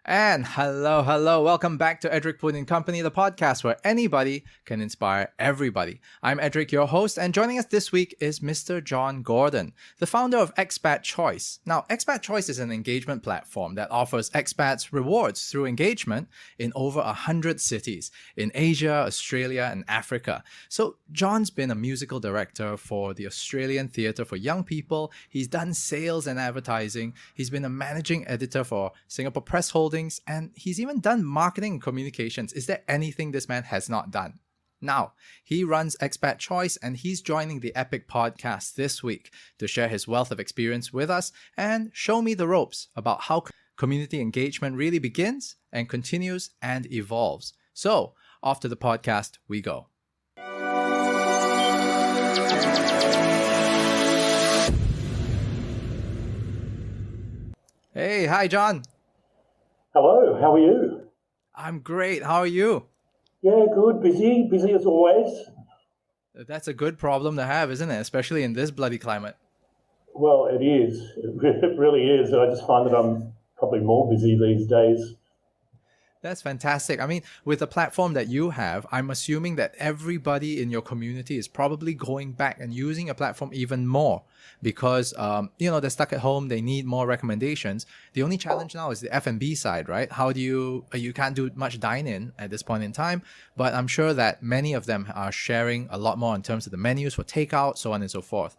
And hello, welcome back to Edric, Poon and Company, the podcast where anybody can inspire everybody. I'm Edric, your host, and joining us this week is Mr. John Gordon, the founder of Expat Choice. Now, Expat Choice is an engagement platform that offers expats rewards through engagement in over 100 cities in Asia, Australia, and Africa. So, John's been a musical director for the Australian Theatre for Young People. He's done sales and advertising. He's been a managing editor for Singapore Press Holdings, and he's even done marketing and communications. Is there anything this man has not done? Now, he runs Expat Choice, and he's joining the EPIC podcast this week to share his wealth of experience with us and show me the ropes about how community engagement really begins and continues and evolves. So, off to the podcast we go. Hey, hi, John. Hello, how are you? I'm great. How are you? Yeah, good. Busy as always. That's a good problem to have, isn't it? Especially in this bloody climate. Well, it is. It really is. I just find that I'm probably more busy these days. That's fantastic. I mean, with the platform that you have, I'm assuming that everybody in your community is probably going back and using a platform even more because, they're stuck at home. They need more recommendations. The only challenge now is the F&B side, right? How do you can't do much dine-in at this point in time, but I'm sure that many of them are sharing a lot more in terms of the menus for takeout, so on and so forth.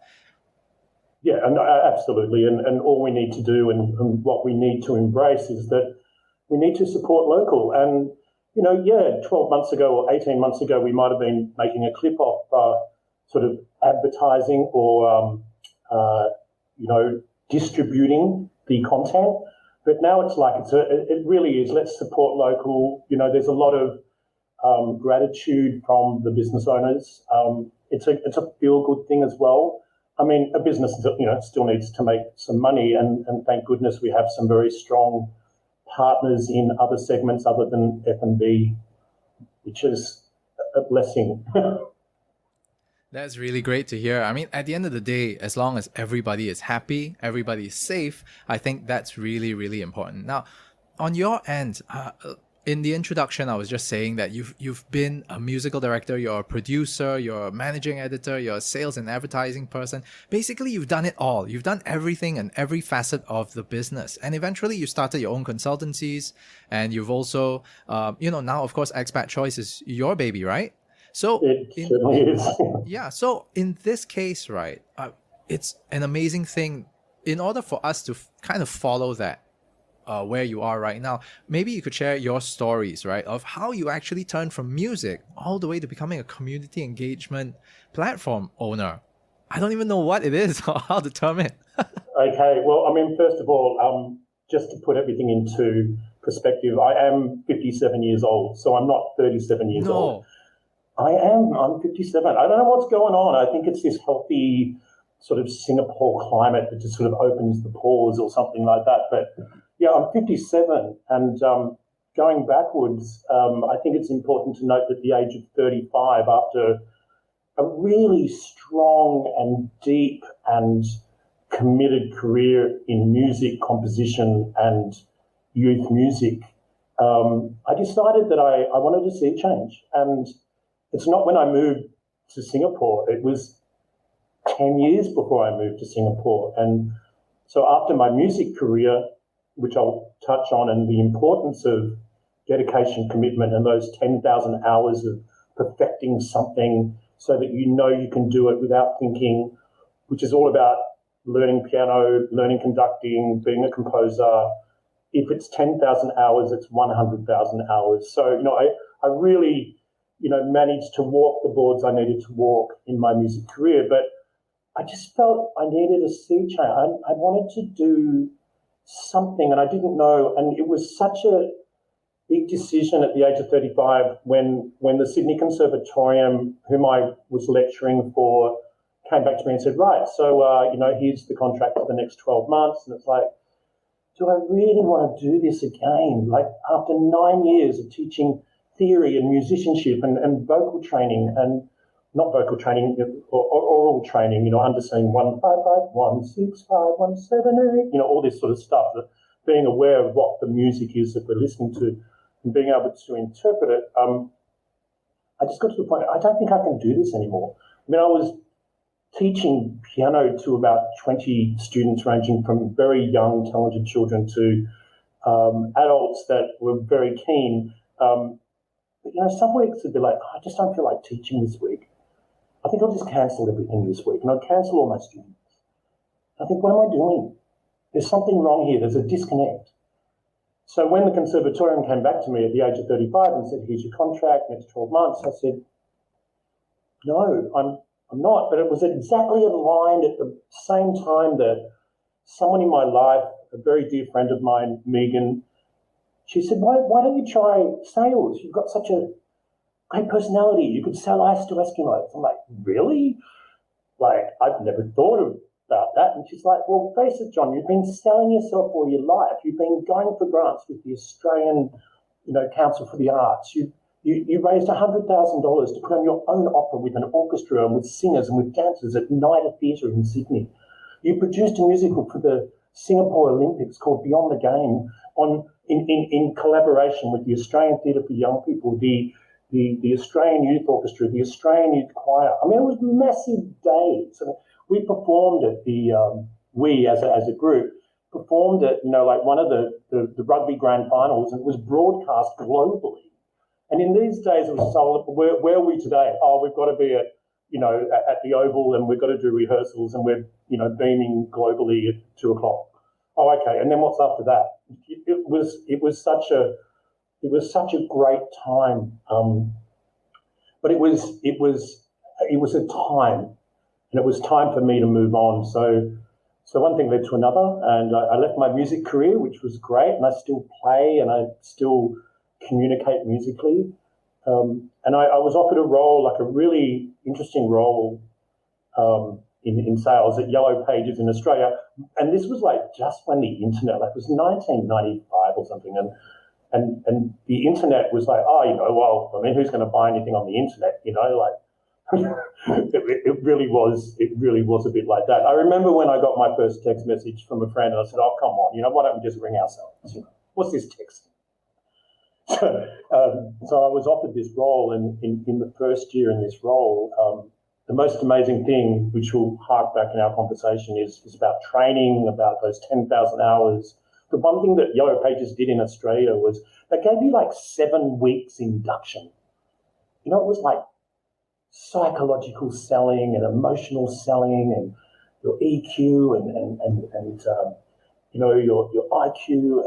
Yeah, and absolutely. And all we need to do and what we need to embrace is that we need to support local. And, 12 months ago or 18 months ago, we might have been making a clip off sort of advertising or, distributing the content. But now it's like, it really is, let's support local. There's a lot of gratitude from the business owners. It's a feel-good thing as well. I mean, a business, still needs to make some money, and thank goodness we have some very strong partners in other segments other than F&B, which is a blessing. That's really great to hear. I mean, at the end of the day, as long as everybody is happy, everybody is safe, I think that's really, really important. Now, on your end, in the introduction, I was just saying that you've been a musical director, you're a producer, you're a managing editor, you're a sales and advertising person. Basically, you've done it all. You've done everything and every facet of the business. And eventually, you started your own consultancies, and you've also, now, of course, Expat Choice is your baby, right? So It certainly is. yeah. So in this case, right, it's an amazing thing. In order for us to kind of follow that, where you are right now, maybe you could share your stories, right, of how you actually turned from music all the way to becoming a community engagement platform owner. I don't even know what it is or how to term it. Okay, well, I mean, first of all, just to put everything into perspective, I am 57 years old, so I'm not 37 years old. I'm 57. I don't know what's going on. I think it's this healthy sort of Singapore climate that just sort of opens the pores or something like that. But yeah, I'm 57, and going backwards, I think it's important to note that the age of 35, after a really strong and deep and committed career in music composition and youth music, I decided that I wanted to see change. And it's not when I moved to Singapore. It was 10 years before I moved to Singapore. And so after my music career, which I'll touch on, and the importance of dedication, commitment, and those 10,000 hours of perfecting something so that you can do it without thinking, which is all about learning piano, learning conducting, being a composer. If it's 10,000 hours, it's 100,000 hours. So, I really, managed to walk the boards I needed to walk in my music career, but I just felt I needed a sea change. I wanted to do something, and I didn't know. And it was such a big decision at the age of 35 when the Sydney Conservatorium, whom I was lecturing for, came back to me and said, right, so, here's the contract for the next 12 months. And it's like, do I really want to do this again? Like, after 9 years of teaching theory and musicianship and vocal training, and not vocal training, or oral training, understanding 155, 165, 178, all this sort of stuff, being aware of what the music is that we're listening to and being able to interpret it, I just got to the point, I don't think I can do this anymore. I mean, I was teaching piano to about 20 students, ranging from very young, talented children to adults that were very keen. But, some weeks would be like, I just don't feel like teaching this week. I think I'll just cancel everything this week, and I'd cancel all my students. I think, what am I doing? There's something wrong here. There's a disconnect. So when the conservatorium came back to me at the age of 35 and said, here's your contract, next 12 months, I said, no, I'm not. But it was exactly aligned at the same time that someone in my life, a very dear friend of mine, Megan, she said, why don't you try sales? You've got such a great personality. You could sell ice to Eskimos. I'm like, really? Like, I've never thought about that. And she's like, well, face it, John, you've been selling yourself all your life. You've been going for grants with the Australian, Council for the Arts. You raised $100,000 to put on your own opera with an orchestra and with singers and with dancers at Nida Theatre in Sydney. You produced a musical for the Singapore Olympics called Beyond the Game in collaboration with the Australian Theatre for Young People, the Australian Youth Orchestra, the Australian Youth Choir. I mean, it was massive days. I mean, we performed at we as a group performed at, like one of the rugby grand finals, and it was broadcast globally. And in these days, it was so, where are we today? Oh, we've got to be at the Oval, and we've got to do rehearsals, and we're, beaming globally at 2:00. Oh, okay. And then what's after that? It was such a great time. But it was a time, and it was time for me to move on. So one thing led to another, and I left my music career, which was great, and I still play and I still communicate musically. And I was offered a role, like a really interesting role in sales at Yellow Pages in Australia. And this was like just when the internet, like it was 1995 or something. And the internet was like, who's going to buy anything on the internet? It really was a bit like that. I remember when I got my first text message from a friend, and I said, oh, come on, why don't we just ring ourselves? What's this text? So I was offered this role, and in the first year in this role, the most amazing thing, which will hark back in our conversation, is about training, about those 10,000 hours. The one thing that Yellow Pages did in Australia was they gave you like 7 weeks induction. It was like psychological selling and emotional selling and your EQ and your IQ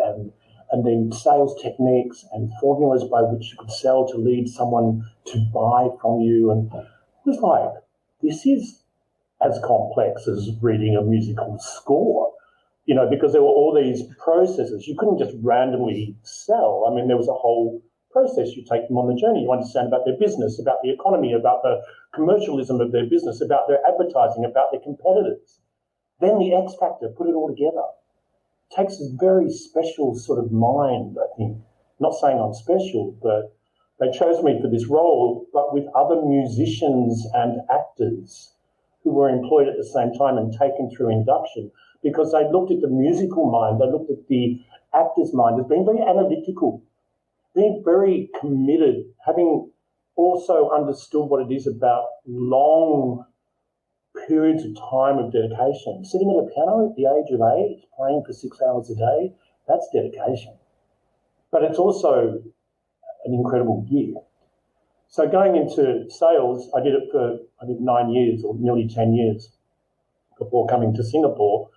and then sales techniques and formulas by which you could sell to lead someone to buy from you. And it was like, this is as complex as reading a musical score, because there were all these processes. You couldn't just randomly sell. I mean, there was a whole process. You take them on the journey. You understand about their business, about the economy, about the commercialism of their business, about their advertising, about their competitors. Then the X factor, put it all together. It takes this very special sort of mind, I think. Not saying I'm special, but they chose me for this role, but with other musicians and actors who were employed at the same time and taken through induction, because they looked at the musical mind, they looked at the actor's mind as being very analytical, being very committed, having also understood what it is about long periods of time of dedication. Sitting at a piano at the age of 8, playing for 6 hours a day, that's dedication. But it's also an incredible gift. So going into sales, I did 9 years or nearly 10 years before coming to Singapore.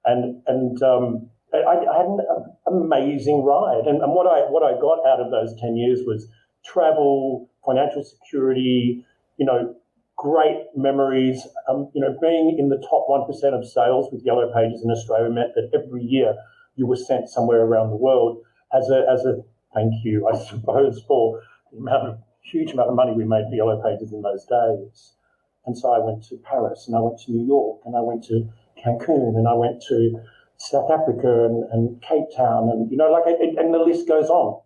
And I had an amazing ride. And what I got out of those 10 years was travel, financial security, great memories. Being in the top 1% of sales with Yellow Pages in Australia meant that every year you were sent somewhere around the world as a thank you, I suppose, for the huge amount of money we made for Yellow Pages in those days. And so I went to Paris, and I went to New York, and I went to Cancun, and I went to South Africa and Cape Town, and and the list goes on.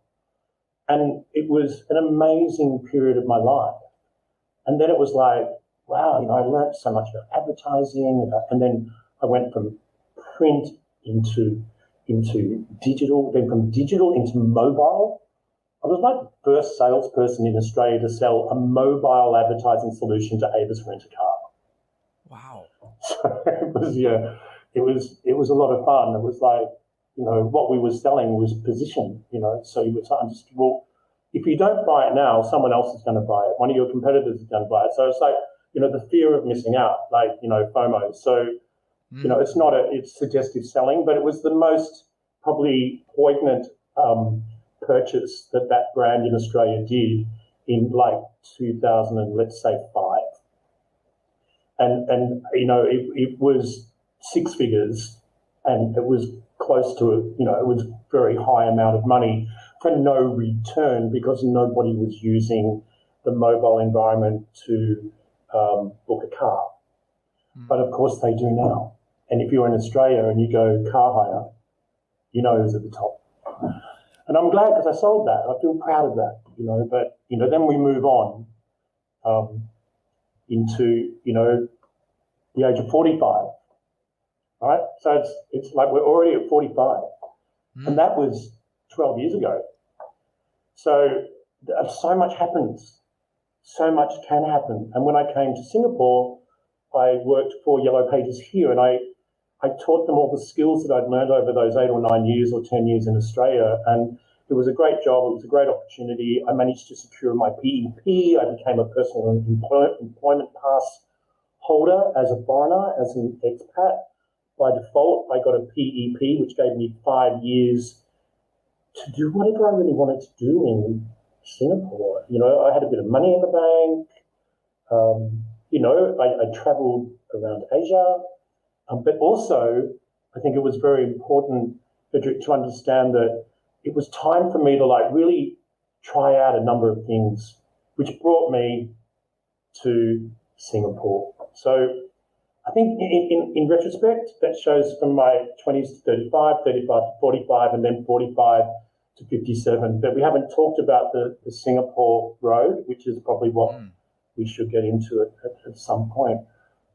And it was an amazing period of my life. And then it was like, wow, I learned so much about advertising, and then I went from print into into digital, then from digital into mobile. I was like the first salesperson in Australia to sell a mobile advertising solution to Avis Rent-A-Car. Wow. So it was a lot of fun. It was like, what we were selling was position, so you were saying, well, if you don't buy it now, someone else is going to buy it. One of your competitors is going to buy it. So it's like, the fear of missing out, like, FOMO. So, it's suggestive selling, but it was the most probably poignant purchase that brand in Australia did in like 2000 and let's say 5. And it was 6 figures, and it was close to it was very high amount of money for no return because nobody was using the mobile environment to book a car. But of course they do now. And if you're in Australia and you go car hire, who's at the top. And I'm glad because I sold that. I feel proud of that, but, then we move on into, the age of 45, right? So it's like we're already at 45. And that was 12 years ago. So much happens. So much can happen. And when I came to Singapore, I worked for Yellow Pages here, and I taught them all the skills that I'd learned over those 8 or 9 years or 10 years in Australia. And it was a great job. It was a great opportunity. I managed to secure my PEP. I became a personal employment pass holder as a foreigner, as an expat. By default, I got a PEP, which gave me 5 years to do whatever I really wanted to do in Singapore. I had a bit of money in the bank. I traveled around Asia. But also, I think it was very important, Edric, to understand that it was time for me to really try out a number of things, which brought me to Singapore. So I think in retrospect, that shows from my 20s to 35, 35 to 45, and then 45 to 57. But we haven't talked about the Singapore road, which is probably what we should get into at some point.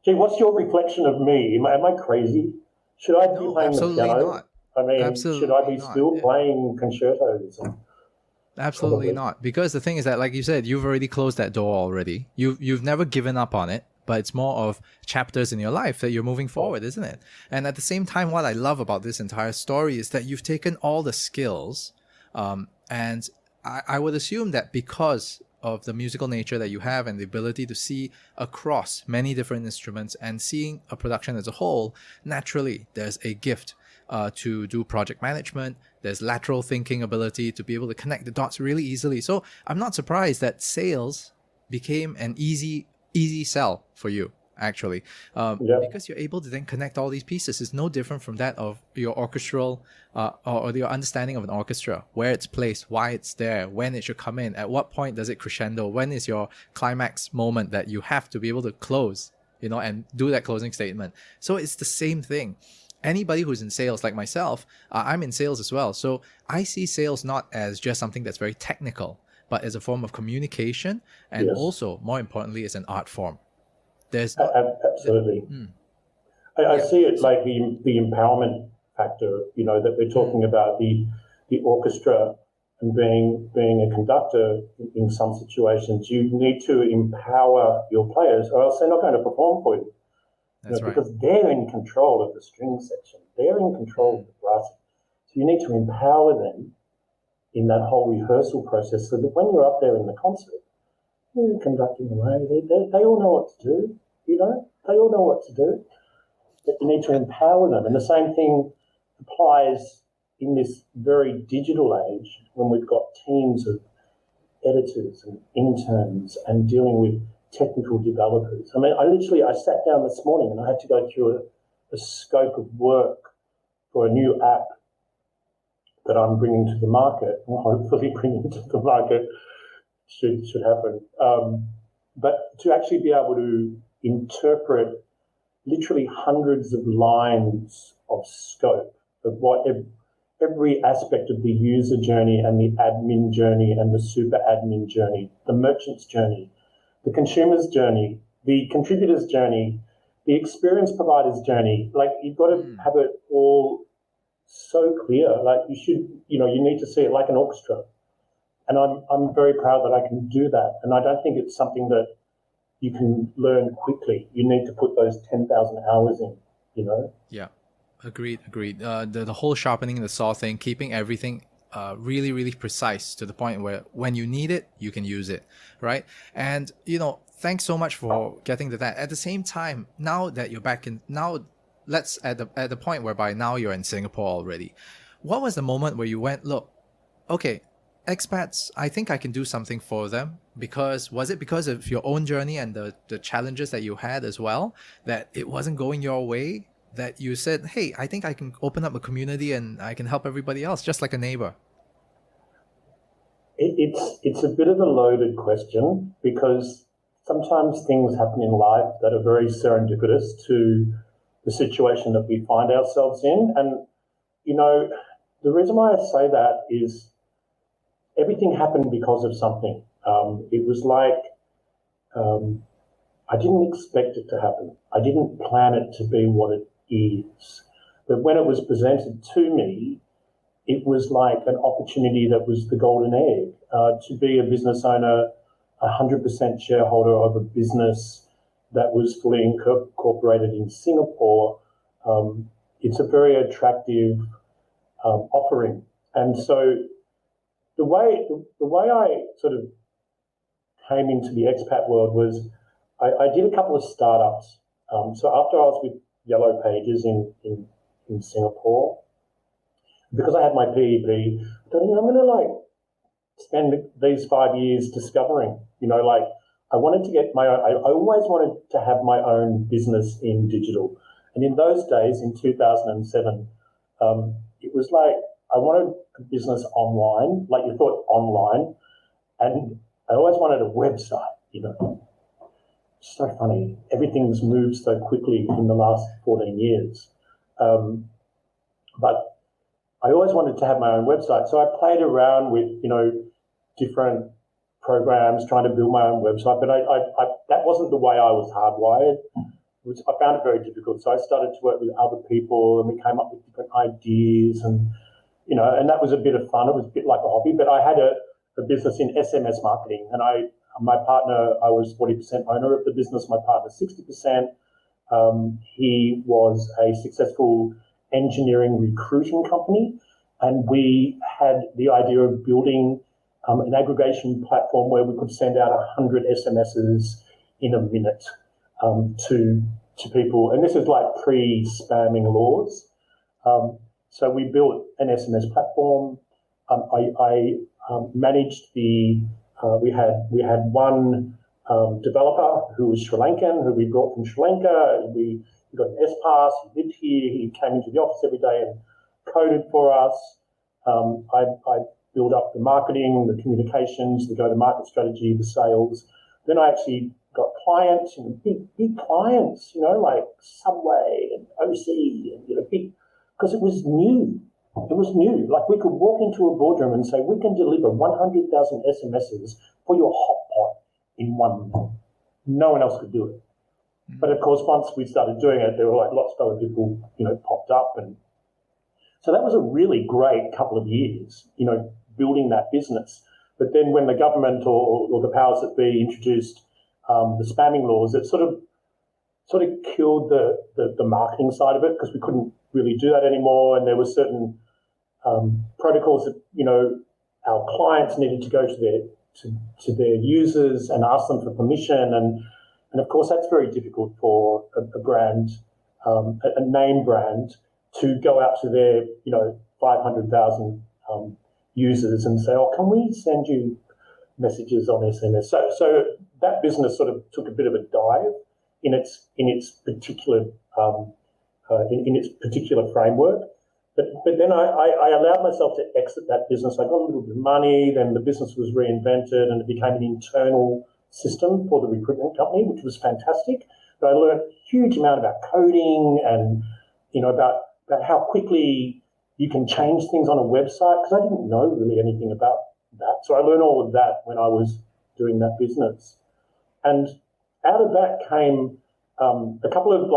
Gee, what's your reflection of me? Am I crazy? Should I be playing the piano? Not. I mean, Absolutely should I be not. still playing concertos? Absolutely Probably not. Because the thing is that, like you said, you've already closed that door already. You've never given up on it, but it's more of chapters in your life that you're moving forward, isn't it? And at the same time, what I love about this entire story is that you've taken all the skills, and I would assume that because of the musical nature that you have and the ability to see across many different instruments and seeing a production as a whole, naturally there's a gift to do project management. There's lateral thinking ability to be able to connect the dots really easily. So I'm not surprised that sales became an easy sell for you, actually, because you're able to then connect all these pieces. It's no different from that of your orchestral or your understanding of an orchestra, where it's placed, why it's there, when it should come in, at what point does it crescendo, when is your climax moment that you have to be able to close, and do that closing statement. So it's the same thing. Anybody who's in sales like myself, I'm in sales as well. So I see sales not as just something that's very technical, but as a form of communication, and also, more importantly, as an art form. There's absolutely. I see it like the empowerment factor, that we're talking about, the orchestra and being a conductor in some situations. You need to empower your players, or else they're not going to perform for you. That's right. Because they're in control of the string section. They're in control of the brass. So you need to empower them in that whole rehearsal process so that when you're up there in the concert, you're conducting away. They all know what to do, They all know what to do. But you need to empower them. And the same thing applies in this very digital age when we've got teams of editors and interns and dealing with technical developers. I mean, I sat down this morning and I had to go through a scope of work for a new app that I'm bringing to the market, or hopefully bringing to the market should happen. But to actually be able to interpret literally hundreds of lines of scope of what every aspect of the user journey and the admin journey and the super admin journey, the merchant's journey, the consumer's journey, the contributor's journey, the experience provider's journey. Like, you've got to have it all so clear. Like you need to see it like an orchestra. And I'm very proud that I can do that. And I don't think it's something that you can learn quickly. You need to put those 10,000 hours in, Yeah, agreed. The whole sharpening the saw thing, keeping everything really, really precise to the point where when you need it, you can use it, right? And, thanks so much for getting to that. At the same time, now that you're back in, now let's at the point whereby now you're in Singapore already. What was the moment where you went, look, okay, expats, I think I can do something for them? Was it because of your own journey and the challenges that you had as well, that it wasn't going your way, that you said, hey, I think I can open up a community and I can help everybody else, just like a neighbor? It's a bit of a loaded question because sometimes things happen in life that are very serendipitous to the situation that we find ourselves in. And, the reason why I say that is everything happened because of something. It was like I didn't expect it to happen. I didn't plan it to be what it is. But when it was presented to me, it was like an opportunity that was the golden egg. To be a business owner, 100% shareholder of a business that was fully incorporated in Singapore, it's a very attractive offering. And so the way I sort of came into the expat world was I did a couple of startups. So after I was with Yellow Pages in Singapore, because I had my PEP, I thought, I'm going to spend these 5 years discovering, I wanted to get I always wanted to have my own business in digital. And in those days, in 2007, it was like I wanted a business online, like you thought online, and I always wanted a website, It's so funny. Everything's moved so quickly in the last 14 years. But I always wanted to have my own website. So I played around with, different programs, trying to build my own website. But I that wasn't the way I was hardwired. I found it very difficult. So I started to work with other people and we came up with different ideas and that was a bit of fun. It was a bit like a hobby, but I had a business in SMS marketing and my partner, I was 40% owner of the business, my partner 60%. He was a successful engineering recruiting company, and we had the idea of building an aggregation platform where we could send out 100 SMSs in a minute to people. And this is like pre-spamming laws. So we built an SMS platform. I managed we had one developer who was Sri Lankan, who we brought from Sri Lanka. We got an S-Pass, he lived here, he came into the office every day and coded for us. I built up the marketing, the communications, the go-to-market strategy, the sales. Then I actually got clients, big clients, like Subway and OC, and big, because it was new. It was new. Like we could walk into a boardroom and say, we can deliver 100,000 SMSs for your hot pot in 1 minute. No one else could do it. But of course, once we started doing it, there were lots of other people, popped up. And so that was a really great couple of years, building that business. But then when the government or the powers that be introduced the spamming laws, it sort of killed the marketing side of it because we couldn't really do that anymore. And there were certain protocols that, our clients needed to go to their users and ask them for permission. And of course, that's very difficult for a brand, a name brand, to go out to their, 500,000 users and say, can we send you messages on SMS? So that business sort of took a bit of a dive in its particular in its particular framework. But then I allowed myself to exit that business. I got a little bit of money, then the business was reinvented and it became an internal system for the recruitment company, which was fantastic. But I learned a huge amount about coding and, about how quickly you can change things on a website, because I didn't know really anything about that. So I learned all of that when I was doing that business. And out of that came a couple of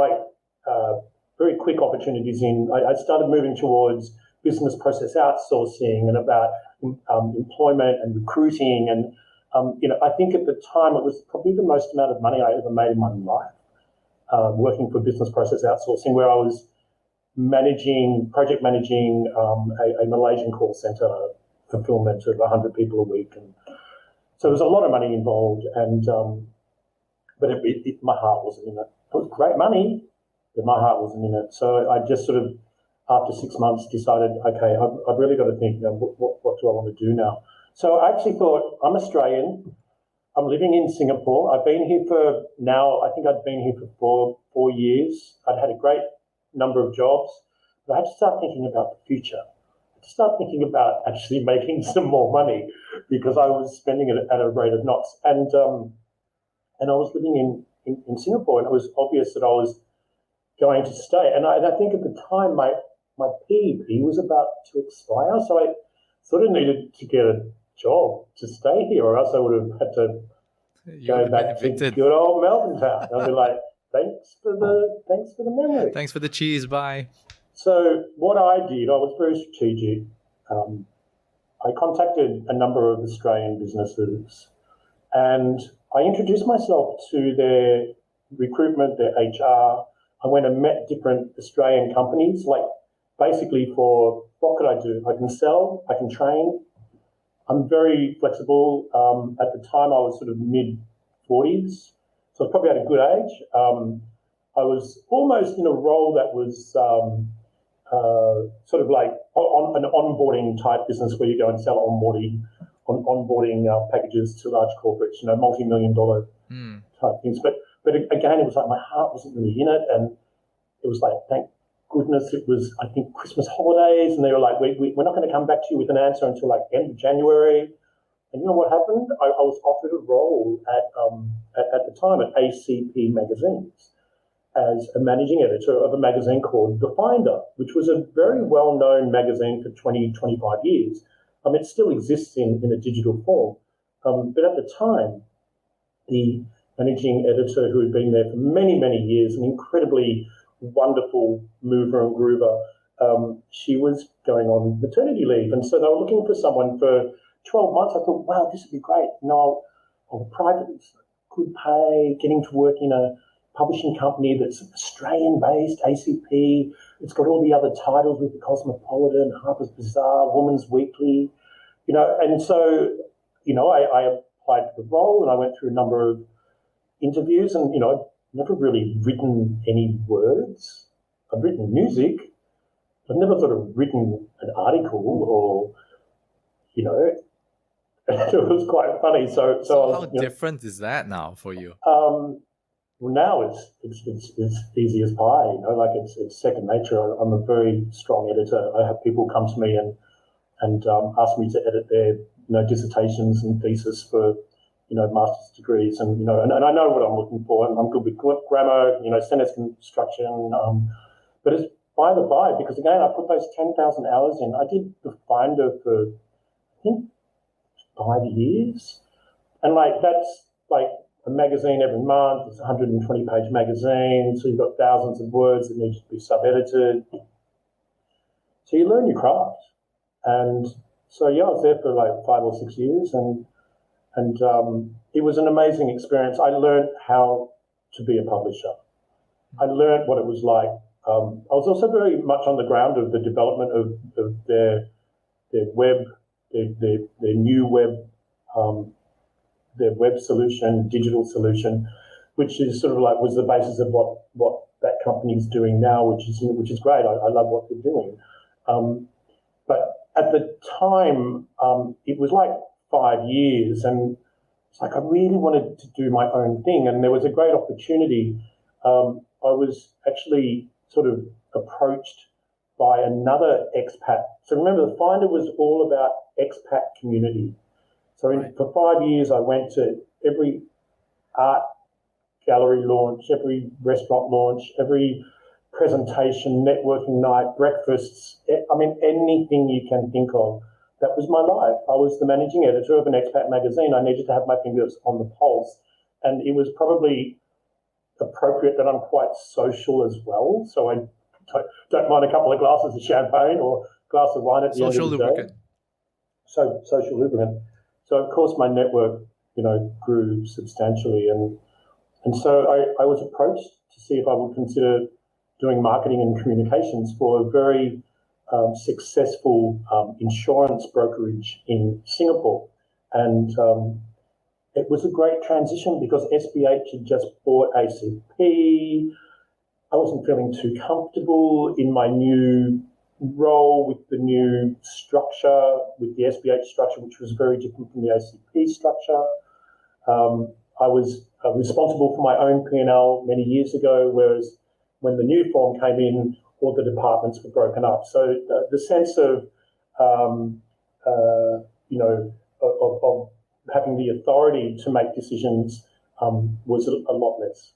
very quick opportunities I started moving towards business process outsourcing and about employment and recruiting. And, I think at the time it was probably the most amount of money I ever made in my life, working for business process outsourcing, where I was project managing a Malaysian call center fulfillment of 100 people a week. And so there was a lot of money involved, and but my heart wasn't in it. It was great money, but my heart wasn't in it. So I just sort of, after 6 months, decided, okay, I've really got to think, what do I want to do now? So I actually thought, I'm Australian. I'm living in Singapore. I've been here I think I'd been here for 4 years. I'd had a great number of jobs, but I had to start thinking about the future. I had to start thinking about actually making some more money, because I was spending it at a rate of knots. And I was living in Singapore, and it was obvious that I was going to stay. And I think at the time my PEP was about to expire, so I sort of needed to get a job to stay here, or else I would have had to go back to good old Melbourne town. I'd be like, thanks for the memory. Thanks for the cheese, bye. So what I did, I was very strategic. I contacted a number of Australian businesses, and I introduced myself to their recruitment, their HR. I went and met different Australian companies, like basically for what could I do? I can sell, I can train. I'm very flexible. At the time, I was sort of mid-40s, so I was probably at a good age. I was almost in a role that was sort of like on an onboarding type business, where you go and sell onboarding packages to large corporates, multi-million-dollar type things. But again, it was like my heart wasn't really in it, and it was like, thank goodness it was, I think, Christmas holidays, and they were like, we're not going to come back to you with an answer until like end of January. And you know what happened? I was offered a role at the time at ACP Magazines as a managing editor of a magazine called The Finder, which was a very well-known magazine for 20, 25 years. It still exists in a digital form. But at the time, the managing editor, who had been there for many, many years, an incredibly wonderful mover and groover, she was going on maternity leave. And so they were looking for someone for 12 months. I thought, wow, this would be great. I'll private, good pay, getting to work in a publishing company that's Australian-based, ACP. It's got all the other titles with the Cosmopolitan, Harper's Bazaar, Woman's Weekly, And so, I applied for the role, and I went through a number of interviews, and, I've never really written any words. I've written music. I've never sort of written an article or, it was quite funny. So how different is that now for you? Well, now it's easy as pie. It's second nature. I'm a very strong editor. I have people come to me and ask me to edit their dissertations and thesis for master's degrees, and and I know what I'm looking for, and I'm good with grammar, sentence construction. But it's by the by, because again, I put those 10,000 hours in. I did the Finder for I think 5 years, and that's like a magazine every month. It's a 120-page magazine, so you've got thousands of words that need to be sub-edited. So you learn your craft, and so I was there for like 5 or 6 years, and it was an amazing experience. I learned how to be a publisher. I learned what it was like. I was also very much on the ground of the development of their web, their new web. Their web solution, digital solution, which is sort of like was the basis of what that company is doing now, which is great. I love what they're doing. But at the time, it was like 5 years, and it's like I really wanted to do my own thing, and there was a great opportunity. I was actually sort of approached by another expat. So remember, the Finder was all about expat community. So for 5 years, I went to every art gallery launch, every restaurant launch, every presentation, networking night, breakfasts, anything you can think of. That was my life. I was the managing editor of an expat magazine. I needed to have my fingers on the pulse. And it was probably appropriate that I'm quite social as well. So I don't mind a couple of glasses of champagne or glass of wine at the Social end of the lubricant. day. So social lubricant. So of course my network, grew substantially, and so I was approached to see if I would consider doing marketing and communications for a very successful insurance brokerage in Singapore, and it was a great transition because SBH had just bought ACP. I wasn't feeling too comfortable in my new role with the new structure, with the SBH structure, which was very different from the ACP structure. I was responsible for my own P&L many years ago, whereas when the new form came in, all the departments were broken up. So the sense of having the authority to make decisions was a lot less.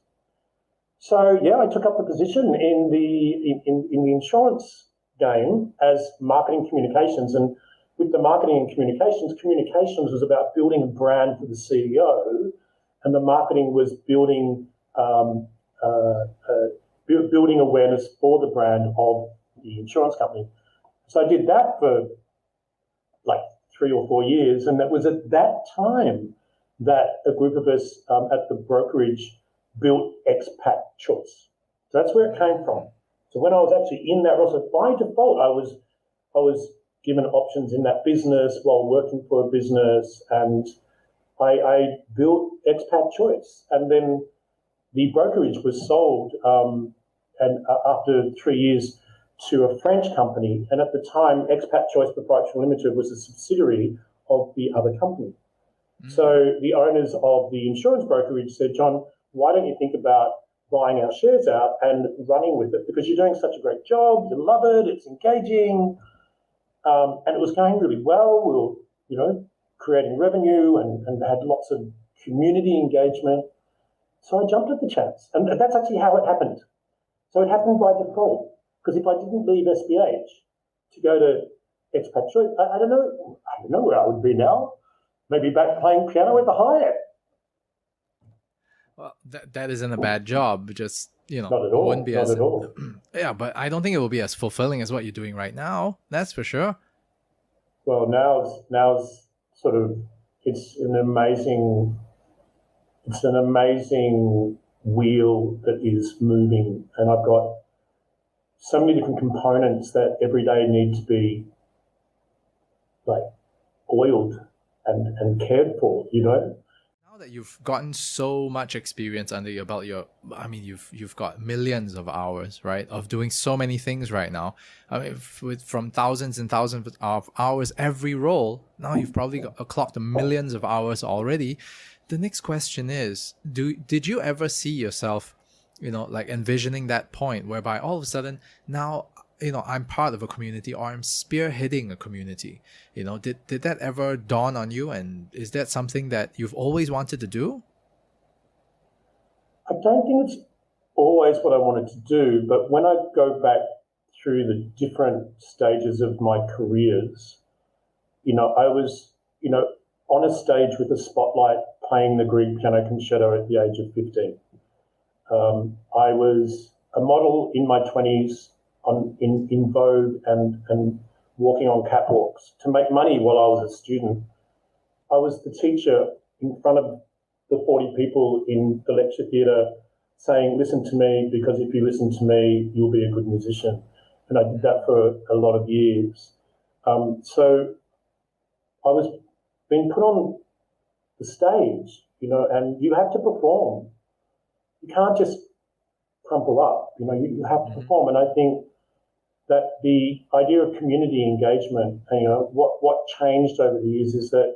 So yeah, I took up the position in the insurance game as marketing communications, and with the marketing and communications was about building a brand for the CEO, and the marketing was building building awareness for the brand of the insurance company. So I did that for like 3 or 4 years, and it was at that time that a group of us at the brokerage built Expat Choice. So that's where it came from. So when I was actually in that role, so by default, I was given options in that business while working for a business, and I built Expat Choice, and then the brokerage was sold and after 3 years to a French company, and at the time, Expat Choice Proprietary Limited was a subsidiary of the other company. Mm. So the owners of the insurance brokerage said, John, why don't you think about buying our shares out and running with it, because you're doing such a great job, you love it, it's engaging, and it was going really well. We were, creating revenue and had lots of community engagement. So I jumped at the chance, and that's actually how it happened. So it happened by default, because if I didn't leave SBH to go to Expat Choice, I don't know where I would be now. Maybe back playing piano at the Hyatt. Well, that isn't a bad job. Just, not at all. Wouldn't be not at all. Yeah, but I don't think it will be as fulfilling as what you're doing right now. That's for sure. Well, now's sort of it's an amazing wheel that is moving, and I've got so many different components that every day need to be like oiled and cared for, Now that you've gotten so much experience under your belt, you've got millions of hours, right, of doing so many things right now. I mean, from thousands and thousands of hours every role, now you've probably clocked millions of hours already. The next question is, did you ever see yourself, like envisioning that point whereby all of a sudden now, I'm part of a community, or I'm spearheading a community? Did that ever dawn on you? And is that something that you've always wanted to do? I don't think it's always what I wanted to do, but when I go back through the different stages of my careers, I was, on a stage with a spotlight playing the Greek piano concerto at the age of 15. I was a model in my 20s in Vogue and walking on catwalks to make money while I was a student. I was the teacher in front of the 40 people in the lecture theatre saying, listen to me, because if you listen to me, you'll be a good musician. And I did that for a lot of years. So I was being put on the stage, and you have to perform. You can't just crumple up, you have to perform. And I think that the idea of community engagement, what changed over the years is that,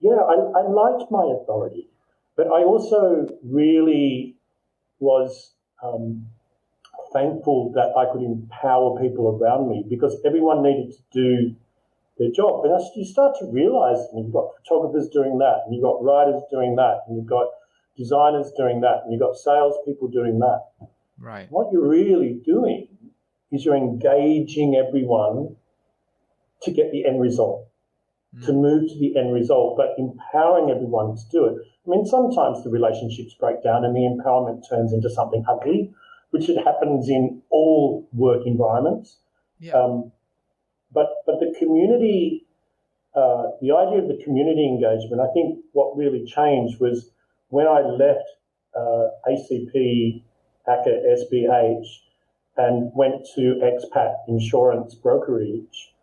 I liked my authority, but I also really was thankful that I could empower people around me, because everyone needed to do their job. And as you start to realise, you've got photographers doing that, and you've got writers doing that, and you've got designers doing that, and you've got salespeople doing that. Right. What you're really doing is you're engaging everyone to get the end result, to move to the end result, but empowering everyone to do it. I mean, sometimes the relationships break down and the empowerment turns into something ugly, which it happens in all work environments. Yeah. but the community, the idea of the community engagement, I think what really changed was when I left ACP, ACCA, SBH, and went to expat insurance brokerage.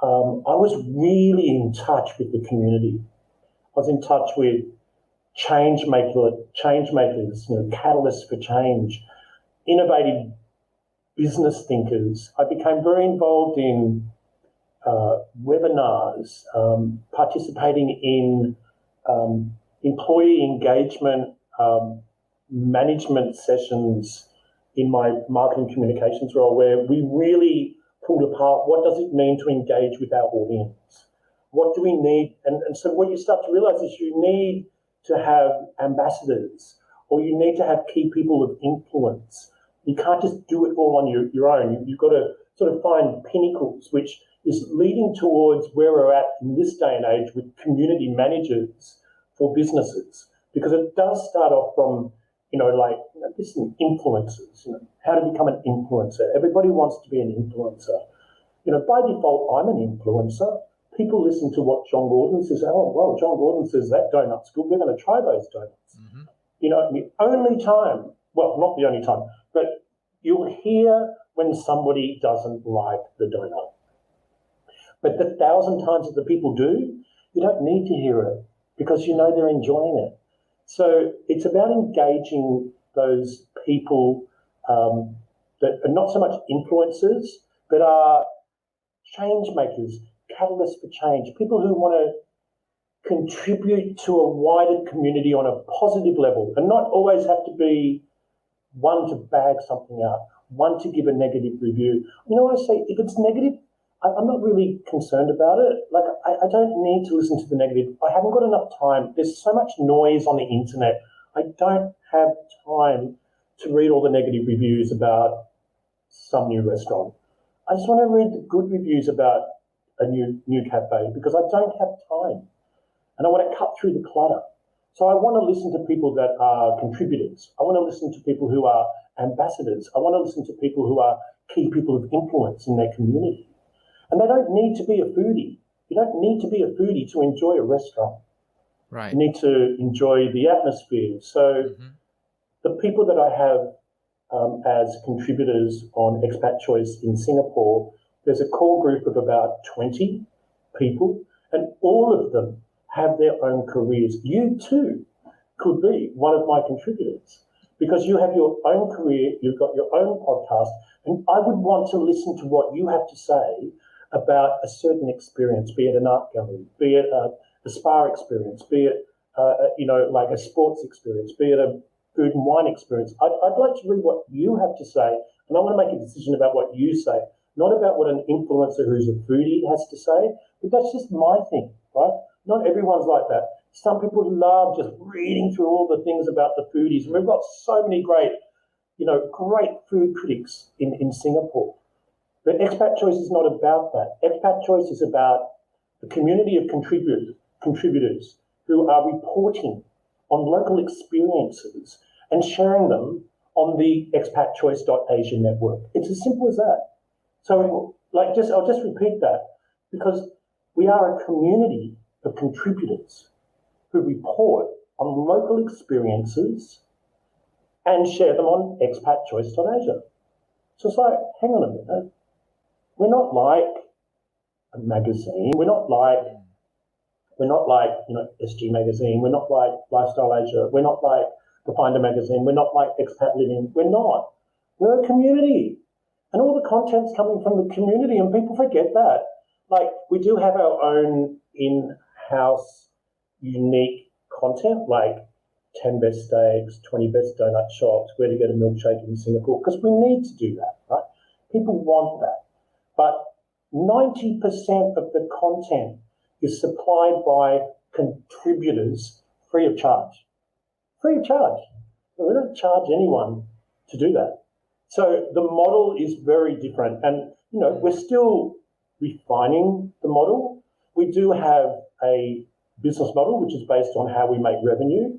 I was really in touch with the community. I was in touch with change makers, catalysts for change, innovative business thinkers. I became very involved in webinars, participating in employee engagement management sessions in my marketing communications role, where we really pulled apart what does it mean to engage with our audience? What do we need? And so what you start to realize is you need to have ambassadors, or you need to have key people of influence. You can't just do it all on your own. You've got to sort of find pinnacles, which is leading towards where we're at in this day and age with community managers for businesses, because it does start off from, listen, influencers, how to become an influencer. Everybody wants to be an influencer. By default, I'm an influencer. People listen to what John Gordon says. Oh, well, John Gordon says that donut's good. We're going to try those donuts. Mm-hmm. The only time, well, not the only time, but you'll hear when somebody doesn't like the donut. But the 1,000 times that the people do, you don't need to hear it because you know they're enjoying it. So it's about engaging those people that are not so much influencers, but are change makers, catalysts for change, people who want to contribute to a wider community on a positive level, and not always have to be one to bag something up, one to give a negative review. I say if it's negative, I'm not really concerned about it. Like, I don't need to listen to the negative. I haven't got enough time. There's so much noise on the internet. I don't have time to read all the negative reviews about some new restaurant. I just want to read the good reviews about a new cafe, because I don't have time. And I want to cut through the clutter. So I want to listen to people that are contributors. I want to listen to people who are ambassadors. I want to listen to people who are key people of influence in their community. And they don't need to be a foodie. You don't need to be a foodie to enjoy a restaurant. Right. You need to enjoy the atmosphere. So the people that I have as contributors on Expat Choice in Singapore, there's a core group of about 20 people, and all of them have their own careers. You too could be one of my contributors, because you have your own career, you've got your own podcast, and I would want to listen to what you have to say about a certain experience, be it an art gallery, be it a spa experience, be it like a sports experience, be it a food and wine experience. I'd like to read what you have to say, and I want to make a decision about what you say, not about what an influencer who's a foodie has to say, but that's just my thing, right? Not everyone's like that. Some people love just reading through all the things about the foodies, and we've got so many great food critics in Singapore. But Expat Choice is not about that. Expat Choice is about the community of contributors who are reporting on local experiences and sharing them on the expatchoice.asia network. It's as simple as that. So, I'll just repeat that, because we are a community of contributors who report on local experiences and share them on expatchoice.asia. So it's like, hang on a minute. We're not like a magazine. We're not like SG Magazine. We're not like Lifestyle Asia. We're not like the Finder Magazine. We're not like Expat Living. We're not. We're a community. And all the content's coming from the community, and people forget that. Like, we do have our own in-house unique content, like 10 best steaks, 20 best donut shops, where to get a milkshake in Singapore, because we need to do that, right? People want that. But 90% of the content is supplied by contributors free of charge. Free of charge. We don't charge anyone to do that. So the model is very different. And, we're still refining the model. We do have a business model which is based on how we make revenue.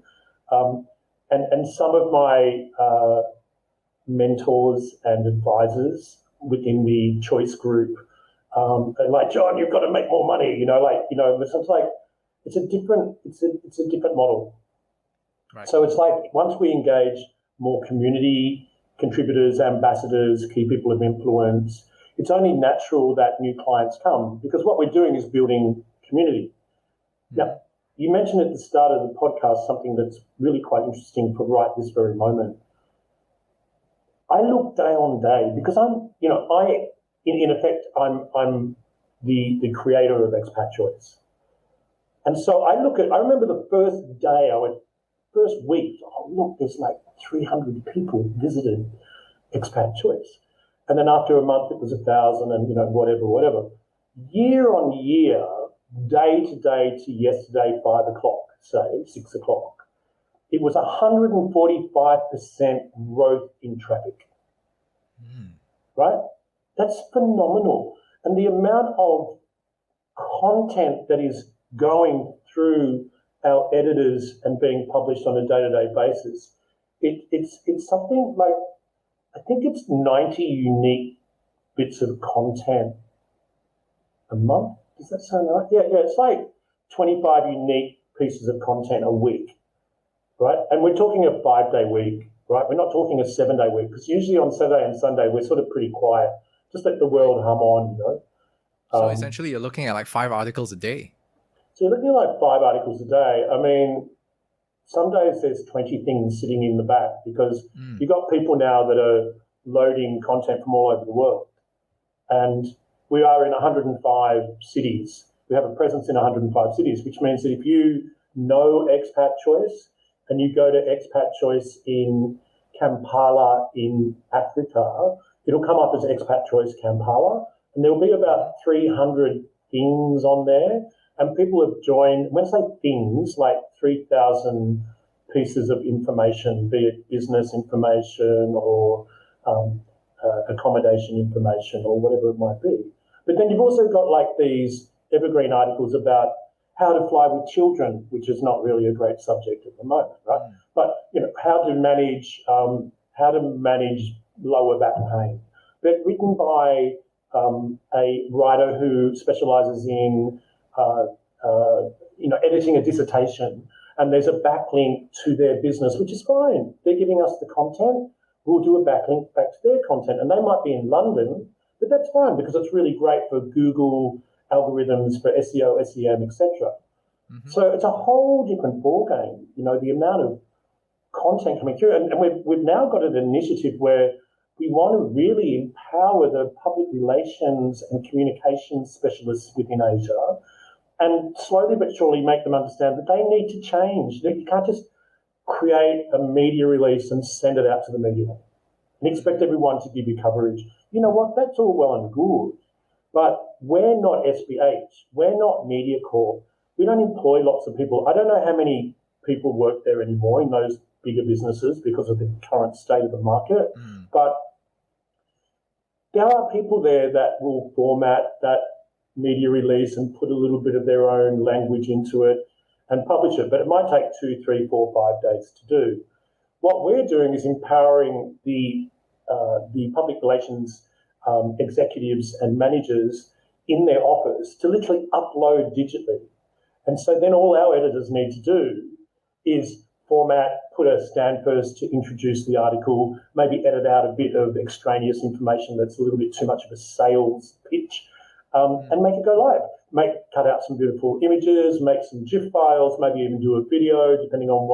And some of my mentors and advisors within the Choice Group and like, John, you've got to make more money. It's like it's a different model. Right. So it's like once we engage more community contributors, ambassadors, key people of influence, it's only natural that new clients come, because what we're doing is building community. Now, you mentioned at the start of the podcast something that's really quite interesting for right this very moment. I look day on day because in effect, I'm the creator of Expat Choice. And so I remember the first week, look, there's like 300 people visited Expat Choice. And then after a month, it was 1,000 and, whatever. Year on year, day to day to yesterday, 5 o'clock, say, 6 o'clock, it was 145% growth in traffic. Right? That's phenomenal. And the amount of content that is going through our editors and being published on a day-to-day basis, it's something like, I think it's 90 unique bits of content a month. Does that sound right? Yeah, it's like 25 unique pieces of content a week, right? And we're talking a 5-day week, right? We're not talking a 7-day week, because usually on Saturday and Sunday, we're sort of pretty quiet. Just let the world hum on, So essentially, you're looking at like 5 articles a day. So you're looking at like 5 articles a day. I mean, some days there's 20 things sitting in the back, because you've got people now that are loading content from all over the world. And we are in 105 cities. We have a presence in 105 cities, which means that if you know Expat Choice and you go to Expat Choice in Kampala in Africa, it'll come up as Expat Choice Kampala, and there'll be about 300 things on there. And people have joined, when I say things, like 3,000 pieces of information, be it business information or accommodation information or whatever it might be. But then you've also got like these evergreen articles about how to fly with children, which is not really a great subject at the moment, right? But how to manage lower back pain. But written by a writer who specialises in editing a dissertation, and there's a backlink to their business, which is fine. They're giving us the content. We'll do a backlink back to their content, and they might be in London, but that's fine because it's really great for Google algorithms, for SEO, SEM, etc. So it's a whole different ballgame. The amount of content coming through, and we've now got an initiative where we want to really empower the public relations and communications specialists within Asia, and slowly but surely make them understand that they need to change. You can't just create a media release and send it out to the media and expect everyone to give you coverage. You know what? That's all well and good, but we're not SBH. We're not MediaCorp. We don't employ lots of people. I don't know how many people work there anymore in those bigger businesses because of the current state of the market, but there are people there that will format that media release and put a little bit of their own language into it and publish it, but it might take 2, 3, 4, 5 days to do. What we're doing is empowering the public relations executives and managers in their office to literally upload digitally. And so then all our editors need to do is format, put a stand first to introduce the article, maybe edit out a bit of extraneous information that's a little bit too much of a sales pitch, and make it go live. Cut out some beautiful images, make some GIF files, maybe even do a video, depending on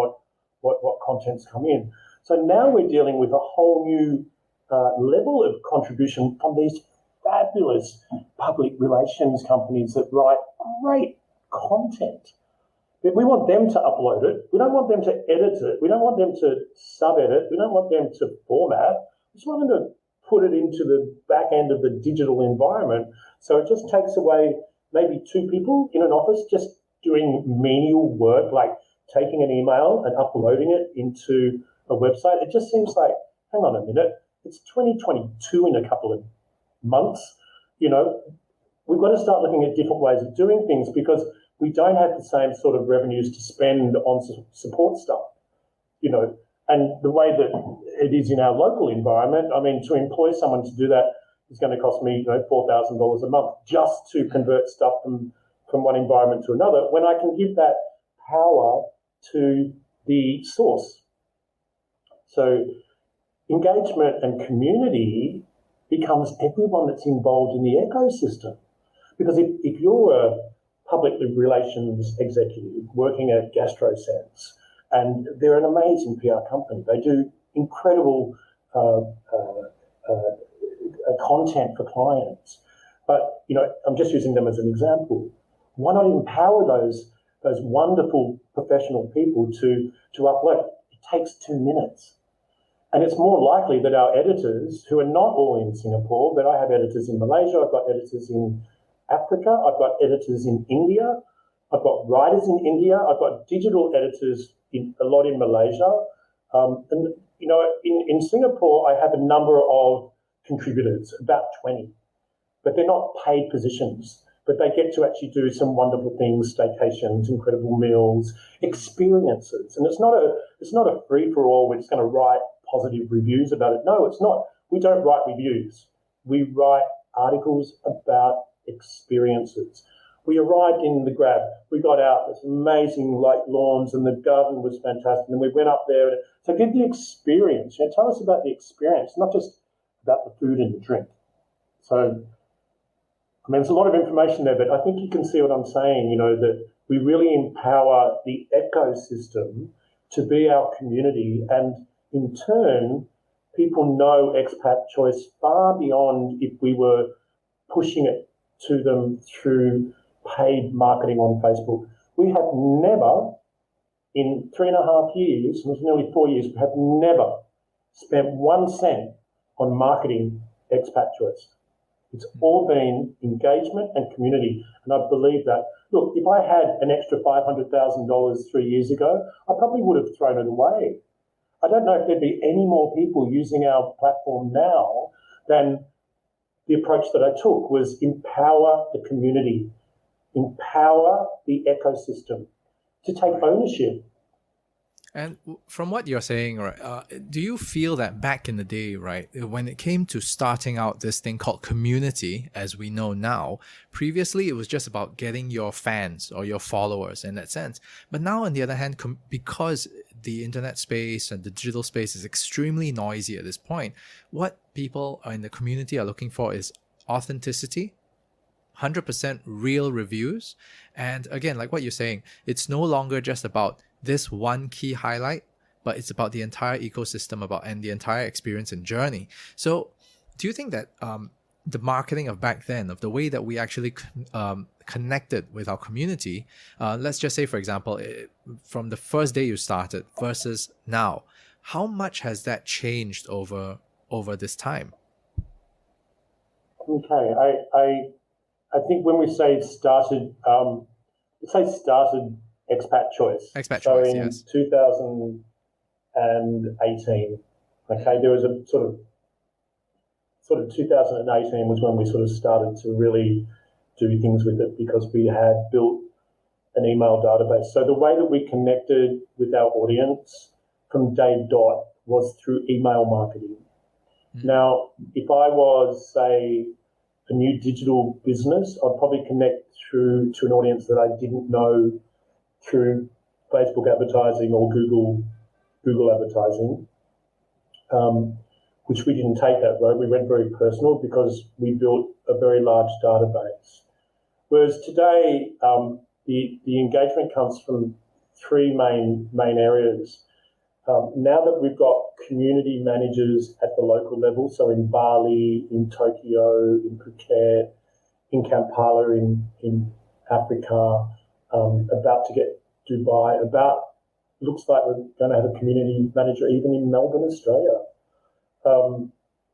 what contents come in. So now we're dealing with a whole new level of contribution from these fabulous public relations companies that write great content. But we want them to upload it. We don't want them to edit it. We don't want them to sub-edit. We don't want them to format. We just want them to put it into the back end of the digital environment. So it just takes away maybe 2 people in an office just doing menial work, like taking an email and uploading it into a website. It just seems like, hang on a minute, it's 2022 in a couple of months. We've got to start looking at different ways of doing things, because we don't have the same sort of revenues to spend on support stuff, and the way that it is in our local environment. I mean, to employ someone to do that, is going to cost me $4,000 a month just to convert stuff from one environment to another, when I can give that power to the source. So engagement and community becomes everyone that's involved in the ecosystem. Because if you're a public relations executive working at GastroSense, and they're an amazing PR company, they do incredible content for clients. But I'm just using them as an example. Why not empower those wonderful professional people to upload? It takes 2 minutes. And it's more likely that our editors, who are not all in Singapore, but I have editors in Malaysia, I've got editors in Africa, I've got editors in India, I've got writers in India, I've got digital editors a lot in Malaysia. And in Singapore, I have a number of contributors, about 20, but they're not paid positions. But they get to actually do some wonderful things, staycations, incredible meals, experiences. And it's not a free-for-all. We're just going to write positive reviews about it. No, it's not. We don't write reviews. We write articles about experiences. We arrived in the Grab. We got out. There's amazing lawns, and the garden was fantastic. And we went up there. So give the experience. Tell us about the experience, not just about the food and the drink. So, there's a lot of information there, but I think you can see what I'm saying, that we really empower the ecosystem to be our community. And in turn, people know Expat Choice far beyond if we were pushing it to them through paid marketing on Facebook. We have never, in 3.5 years, it was nearly 4 years, we have never spent 1 cent on marketing Expat Choice. It's all been engagement and community, and I believe that. Look, if I had an extra $500,000 3 years ago, I probably would have thrown it away. I don't know if there'd be any more people using our platform now than the approach that I took was empower the community, empower the ecosystem to take ownership. And from what you're saying, right, do you feel that back in the day, right, when it came to starting out this thing called community, as we know now, previously it was just about getting your fans or your followers in that sense. But now, on the other hand, because the internet space and the digital space is extremely noisy at this point, what people in the community are looking for is authenticity, 100% real reviews. And again, like what you're saying, it's no longer just about this one key highlight, but it's about the entire ecosystem and the entire experience and journey. So do you think that the marketing of back then, of the way that we actually connected with our community, let's just say, for example, from the first day you started versus now, how much has that changed over this time? Okay, I think when we say started, Expat Choice. Expat so Choice, in yes. 2018, okay, there was a sort of 2018 was when we sort of started to really do things with it because we had built an email database. So the way that we connected with our audience from day dot was through email marketing. Mm-hmm. Now, if I was, say, a new digital business, I'd probably connect through to an audience that I didn't know through Facebook advertising or Google advertising, which we didn't take that road. We went very personal because we built a very large database. Whereas today, the engagement comes from three main areas. Now that we've got community managers at the local level, so in Bali, in Tokyo, in Phuket, in Kampala, in Africa, about to get Dubai, looks like we're going to have a community manager even in Melbourne, Australia,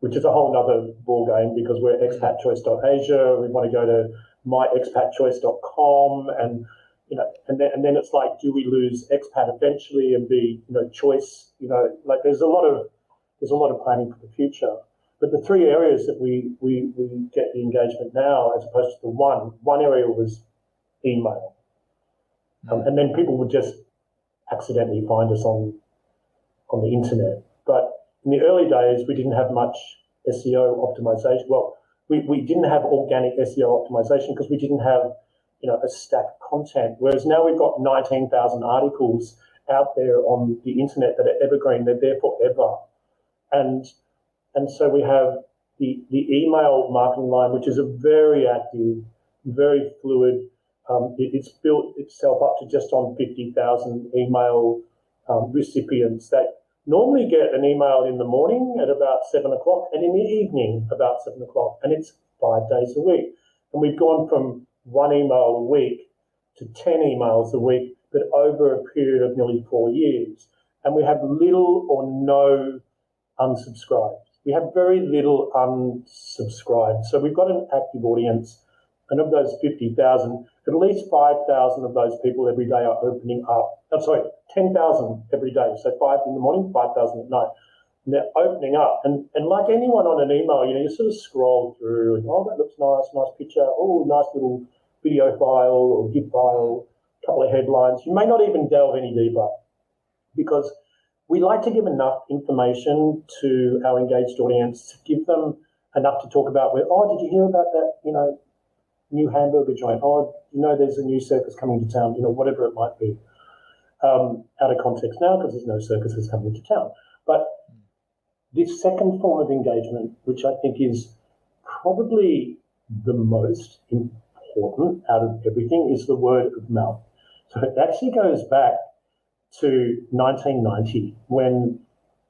which is a whole other ball game because we're expatchoice.asia. We want to go to myexpatchoice.com and then it's like, do we lose expat eventually and be, choice? There's a lot of planning for the future. But the three areas that we get the engagement now, as opposed to the one area was email, and then people would just accidentally find us on the internet. But in the early days, we didn't have much SEO optimization. Well, we didn't have organic SEO optimization because we didn't have, a stack of content. Whereas now we've got 19,000 articles out there on the internet that are evergreen. They're there forever. And so we have the email marketing line, which is a very active, very fluid. It's built itself up to just on 50,000 email recipients that normally get an email in the morning at about 7 o'clock and in the evening about 7 o'clock. And it's 5 days a week. And we've gone from 1 email a week to 10 emails a week, but over a period of nearly 4 years. And we have little or no unsubscribed. We have very little unsubscribed. So we've got an active audience, and of those 50,000, at least 5,000 of those people every day are opening up. 10,000 every day. So 5 in the morning, 5,000 at night. And they're opening up. And like anyone on an email, you sort of scroll through and, that looks nice picture. Oh, nice little video file or GIF file, a couple of headlines. You may not even delve any deeper because we like to give enough information to our engaged audience to give them enough to talk about. Did you hear about that, new hamburger joint? There's a new circus coming to town, whatever it might be. Out of context now because there's no circuses coming to town. But this second form of engagement, which I think is probably the most important out of everything, is the word of mouth. So it actually goes back to 1990 when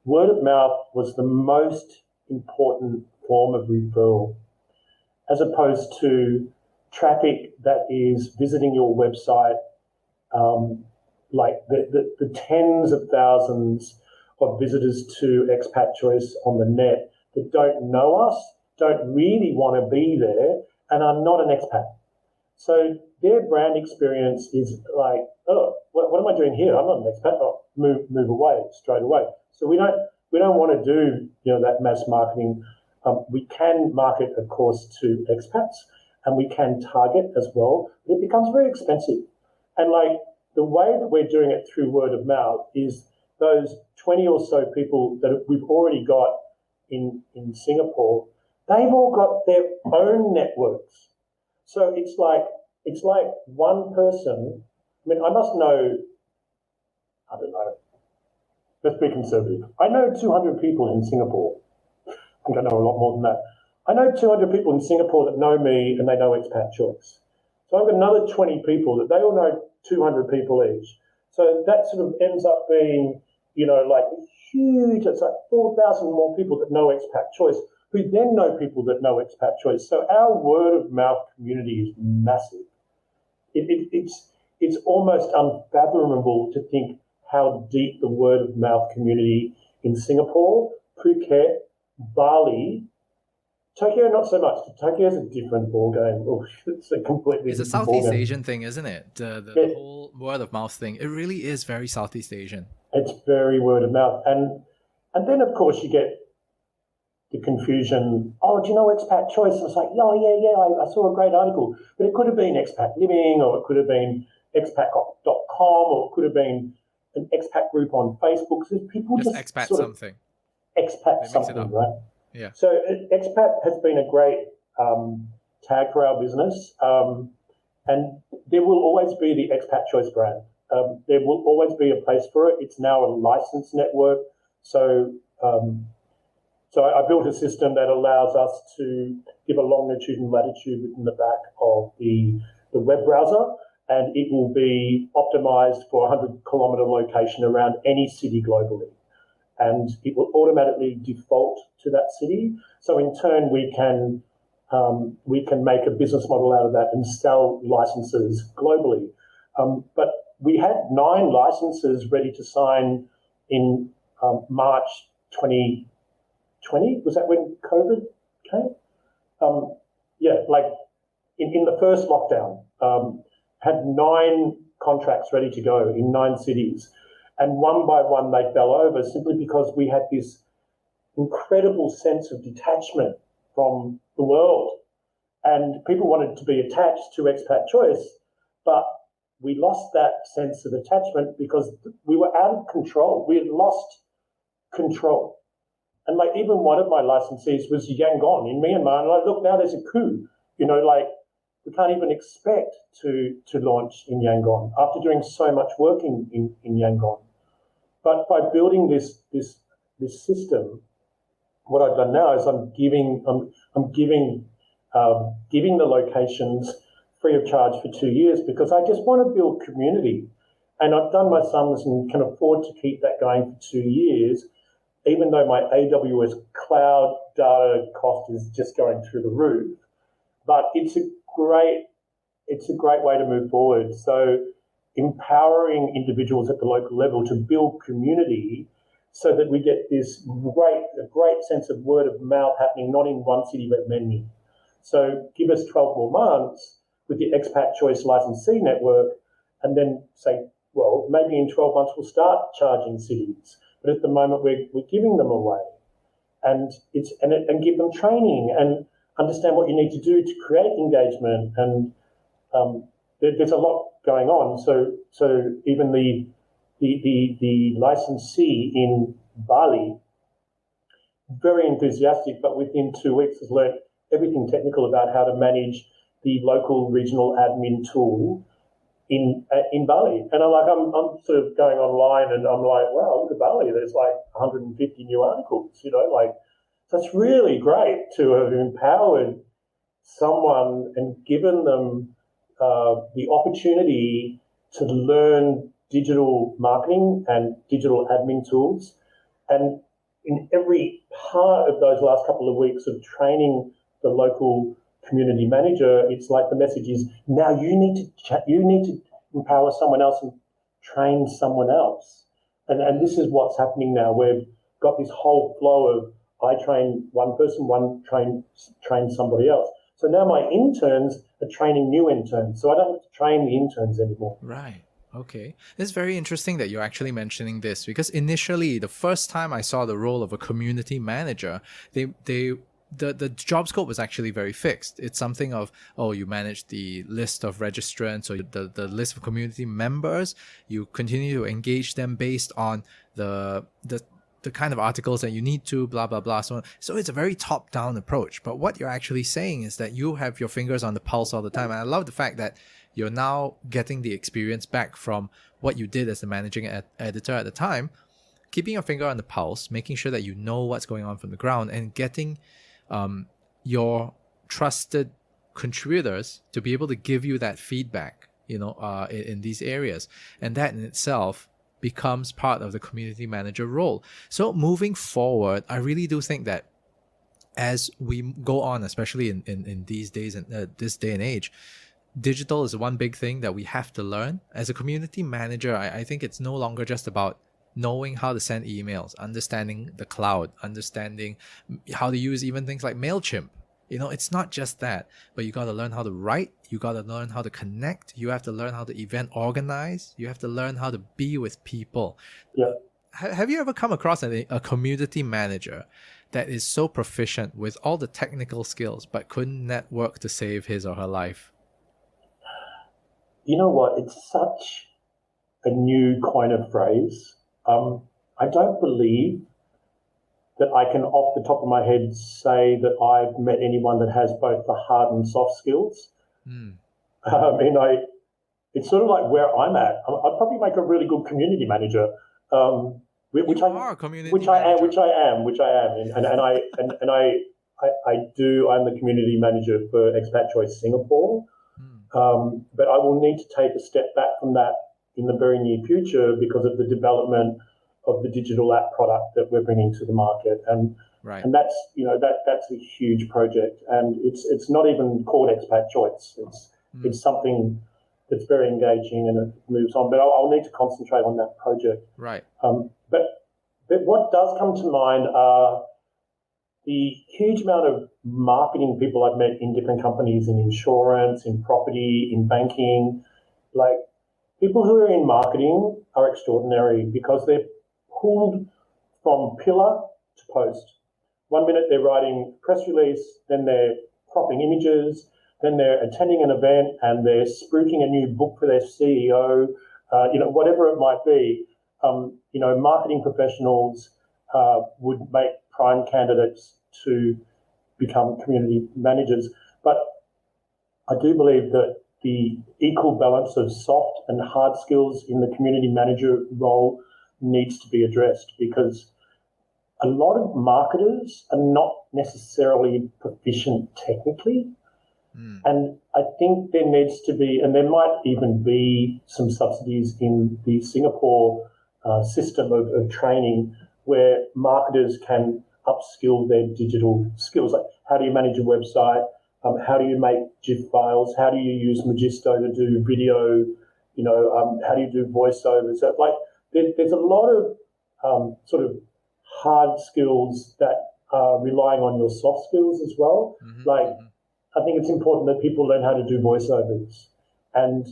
word of mouth was the most important form of referral, as opposed to traffic that is visiting your website, like the tens of thousands of visitors to Expat Choice on the net that don't know us, don't really want to be there, and are not an expat. So their brand experience is like, what am I doing here? I'm not an expat. Move away straight away. So we don't want to do that mass marketing. We can market, of course, to expats, and we can target as well, but it becomes very expensive. And like the way that we're doing it through word of mouth is those 20 or so people that we've already got in Singapore, they've all got their own networks. So it's like one person. I mean, I must know, I don't know, let's be conservative. I know 200 people in Singapore. I think I know a lot more than that. I know 200 people in Singapore that know me and they know Expat Choice. So I've got another 20 people that they all know 200 people each. So that sort of ends up being, like huge, it's like 4,000 more people that know Expat Choice, who then know people that know Expat Choice. So our word of mouth community is massive. It's almost unfathomable to think how deep the word of mouth community in Singapore, Phuket, Bali, Tokyo, not so much. Tokyo's a different ballgame. It's a completely It's a different Southeast ballgame. Asian thing, isn't it? The whole word of mouth thing. It really is very Southeast Asian. It's very word of mouth. And then, of course, you get the confusion. Oh, do you know Expat Choice? And it's like, I saw a great article. But it could have been Expat Living, or it could have been expat.com, or it could have been an expat group on Facebook. So people just expat sort something. Expat something, right? Yeah. So expat has been a great tag for our business, and there will always be the Expat Choice brand. There will always be a place for it. It's now a licensed network, so I built a system that allows us to give a longitude and latitude within the back of the web browser, and it will be optimized for a 100-kilometer location around any city globally. And it will automatically default to that city. So in turn, we can make a business model out of that and sell licenses globally. But we had 9 licenses ready to sign in March 2020. Was that when COVID came? In the first lockdown, had 9 contracts ready to go in 9 cities. And one by one, they fell over simply because we had this incredible sense of detachment from the world. And people wanted to be attached to Expat Choice, but we lost that sense of attachment because we were out of control. We had lost control. And like even one of my licensees was Yangon in Myanmar. And like, look, now there's a coup. Like we can't even expect to launch in Yangon after doing so much work in Yangon. But by building this system, what I've done now is I'm giving the locations free of charge for 2 years because I just want to build community. And I've done my sums and can afford to keep that going for 2 years, even though my AWS cloud data cost is just going through the roof. But it's a great way to move forward. So empowering individuals at the local level to build community so that we get this great sense of word of mouth happening, not in one city, but many. So give us 12 more months with the Expat Choice licensee network, and then say, well, maybe in 12 months we'll start charging cities. But at the moment we're giving them away, and give them training and understand what you need to do to create engagement. And there's a lot going on. So even the licensee in Bali, very enthusiastic, but within 2 weeks has learned everything technical about how to manage the local regional admin tool in Bali. And I'm sort of going online and I'm like, wow, look at Bali. There's like 150 new articles, so it's really great to have empowered someone and given them the opportunity to learn digital marketing and digital admin tools. And in every part of those last couple of weeks of training the local community manager, it's like the message is, now you need to empower someone else and train someone else. And this is what's happening now. We've got this whole flow of I train one person, train somebody else. So now my interns are training new interns. So I don't have to train the interns anymore. Right. Okay. It's very interesting that you're actually mentioning this, because initially, the first time I saw the role of a community manager, the job scope was actually very fixed. It's something of, you manage the list of registrants or the list of community members. You continue to engage them based on the kind of articles that you need to, blah, blah, blah, so on. So it's a very top-down approach. But what you're actually saying is that you have your fingers on the pulse all the time. And I love the fact that you're now getting the experience back from what you did as the managing editor at the time, keeping your finger on the pulse, making sure that you know what's going on from the ground, and getting your trusted contributors to be able to give you that feedback, in these areas. And that in itself becomes part of the community manager role. So moving forward, I really do think that as we go on, especially in these days and this day and age, digital is one big thing that we have to learn. As a community manager, I think it's no longer just about knowing how to send emails, understanding the cloud, understanding how to use even things like MailChimp. It's not just that, but you got to learn how to write. You got to learn how to connect. You have to learn how to event organize. You have to learn how to be with people. Yeah. Have you ever come across a community manager that is so proficient with all the technical skills, but couldn't network to save his or her life? You know what? It's such a new kind of phrase. I don't believe that I can, off the top of my head, say that I've met anyone that has both the hard and soft skills. It's sort of like where I'm at. I'd probably make a really good community manager, which I am, I'm the community manager for Expat Choice Singapore. But I will need to take a step back from that in the very near future because of the development of the digital app product that we're bringing to the market, and that's that's a huge project, and it's not even called Expat Choice. It's something that's very engaging and it moves on. But I'll need to concentrate on that project. Right. But what does come to mind are the huge amount of marketing people I've met in different companies, in insurance, in property, in banking. Like, people who are in marketing are extraordinary because they're pulled from pillar to post. 1 minute they're writing a press release, then they're cropping images, then they're attending an event and they're spruiking a new book for their CEO, whatever it might be. Marketing professionals would make prime candidates to become community managers. But I do believe that the equal balance of soft and hard skills in the community manager role needs to be addressed, because a lot of marketers are not necessarily proficient technically. And I think there needs to be, and there might even be some subsidies in the Singapore system of training where marketers can upskill their digital skills. Like, how do you manage a website? How do you make GIF files? How do you use Magisto to do video? How do you do voiceovers? So, like, there's a lot of sort of hard skills that are relying on your soft skills as well. I think it's important that people learn how to do voiceovers and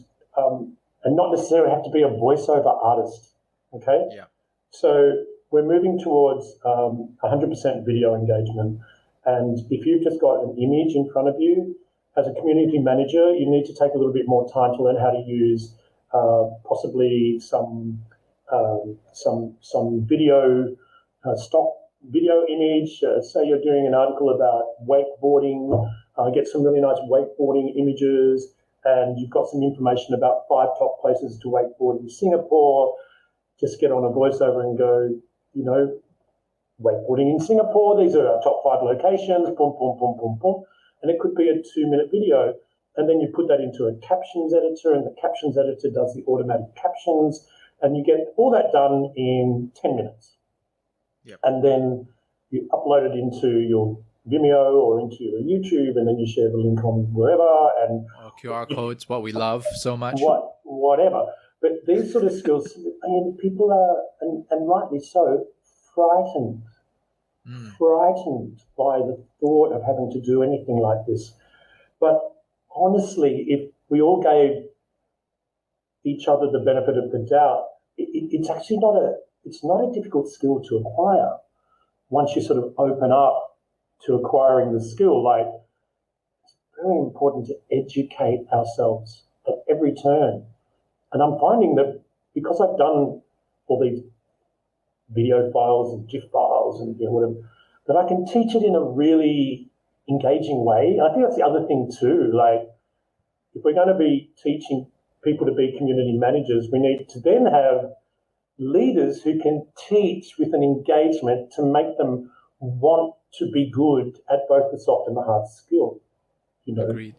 not necessarily have to be a voiceover artist. Okay. Yeah. So we're moving towards 100% video engagement. And if you've just got an image in front of you, as a community manager, you need to take a little bit more time to learn how to use possibly some video, stock video image. Say you're doing an article about wakeboarding, get some really nice wakeboarding images, and you've got some information about 5 top places to wakeboard in Singapore. Just get on a voiceover and go, wakeboarding in Singapore, these are our top 5 locations, boom, boom, boom, boom, boom. And it could be a 2-minute video. And then you put that into a captions editor, and the captions editor does the automatic captions, and you get all that done in 10 minutes. Yep. And then you upload it into your Vimeo or into your YouTube, and then you share the link on wherever. And QR codes, what we love so much. Whatever. But these sort of skills, people are, and rightly so, frightened by the thought of having to do anything like this. But honestly, if we all gave each other the benefit of the doubt, it's actually not a difficult skill to acquire. Once you sort of open up to acquiring the skill, like, it's very important to educate ourselves at every turn. And I'm finding that because I've done all these video files and GIF files and whatever, that I can teach it in a really engaging way. And I think that's the other thing too. Like, if we're going to be teaching people to be community managers, we need to then have leaders who can teach with an engagement to make them want to be good at both the soft and the hard skill. Agreed.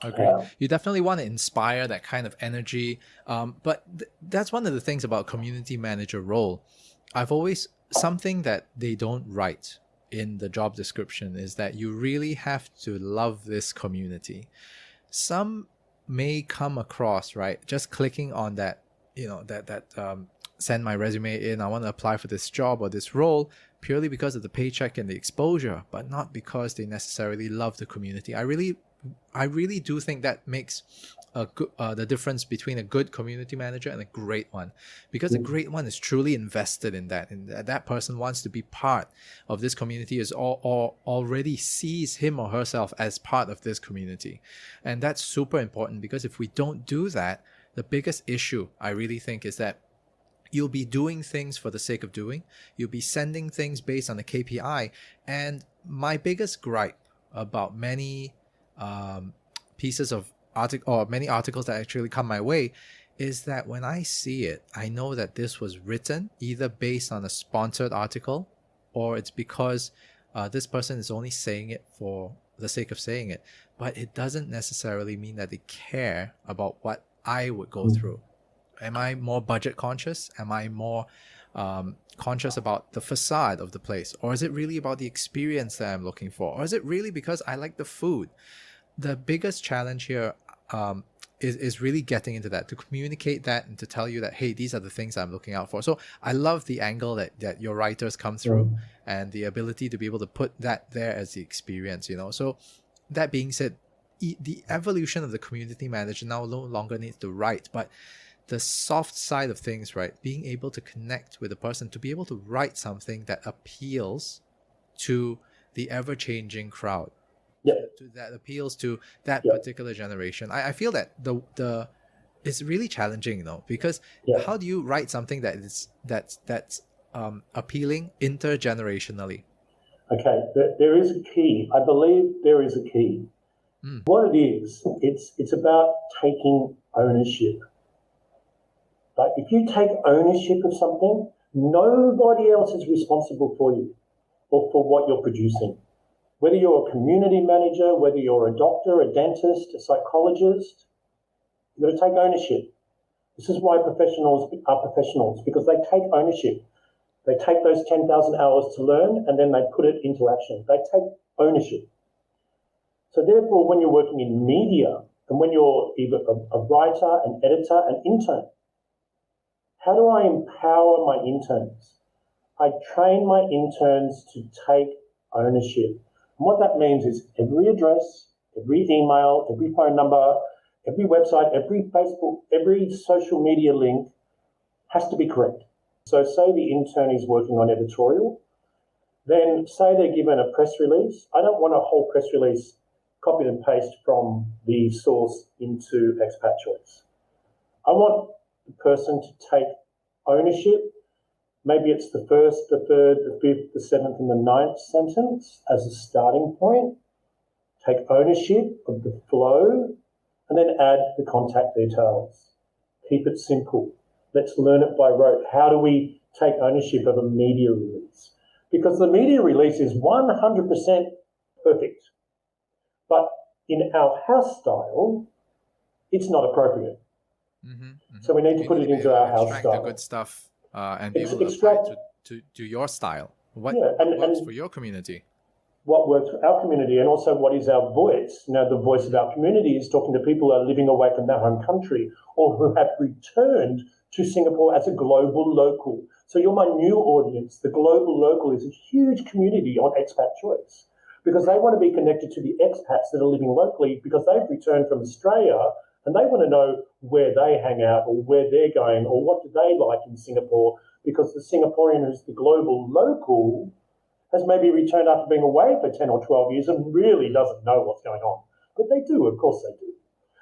Yeah. You definitely want to inspire that kind of energy. But that's one of the things about community manager role. Something that they don't write in the job description is that you really have to love this community. Some may come across, right, just clicking on that, send my resume in, I want to apply for this job or this role purely because of the paycheck and the exposure, but not because they necessarily love the community. I really do think that makes the difference between a good community manager and a great one, because a great one is truly invested in that, and that person wants to be part of this community, or already sees him or herself as part of this community. And that's super important, because if we don't do that, the biggest issue I really think is that you'll be doing things for the sake of doing. You'll be sending things based on a KPI. And my biggest gripe about many pieces of many articles that actually come my way is that when I see it, I know that this was written either based on a sponsored article, or it's because this person is only saying it for the sake of saying it. But it doesn't necessarily mean that they care about what I would go through. Am I more budget conscious? Am I more conscious about the facade of the place? Or is it really about the experience that I'm looking for? Or is it really because I like the food? The biggest challenge here is really getting into that, to communicate that and to tell you that, hey, these are the things I'm looking out for. So I love the angle that your writers come through, and the ability to be able to put that there as the experience, So that being said, the evolution of the community manager now no longer needs to write, but the soft side of things, right? Being able to connect with a person, to be able to write something that appeals to the ever-changing crowd. That appeals to that particular generation. I feel that it's really challenging, because how do you write something that's appealing intergenerationally? Okay, there is a key. I believe there is a key. What it is, it's about taking ownership. Like if you take ownership of something, nobody else is responsible for you or for what you're producing. Whether you're a community manager, whether you're a doctor, a dentist, a psychologist, you've got to take ownership. This is why professionals are professionals, because they take ownership. They take those 10,000 hours to learn and then they put it into action. They take ownership. So therefore, when you're working in media and when you're either a writer, an editor, an intern, how do I empower my interns? I train my interns to take ownership. And what that means is every address, every email, every phone number, every website, every Facebook, every social media link has to be correct. So say the intern is working on editorial, then say they're given a press release. I don't want a whole press release copied and pasted from the source into Expat Choice. I want the person to take ownership. Maybe it's the first, the third, the fifth, the seventh, and the ninth sentence as a starting point. Take ownership of the flow and then add the contact details. Keep it simple. Let's learn it by rote. How do we take ownership of a media release? Because the media release is 100% perfect. But in our house style, it's not appropriate. So we need to put it into our house style. Extract the good stuff and be able to apply it to your style. What works for your community? What works for our community, and also what is our voice. The voice of our community is talking to people who are living away from their home country or who have returned to Singapore as a global local. So you're my new audience. The global local is a huge community on Expat Choice because they want to be connected to the expats that are living locally because they've returned from Australia and they want to know where they hang out or where they're going or what do they like in Singapore because the Singaporean who's the global local has maybe returned after being away for 10 or 12 years and really doesn't know what's going on. But they do, of course they do.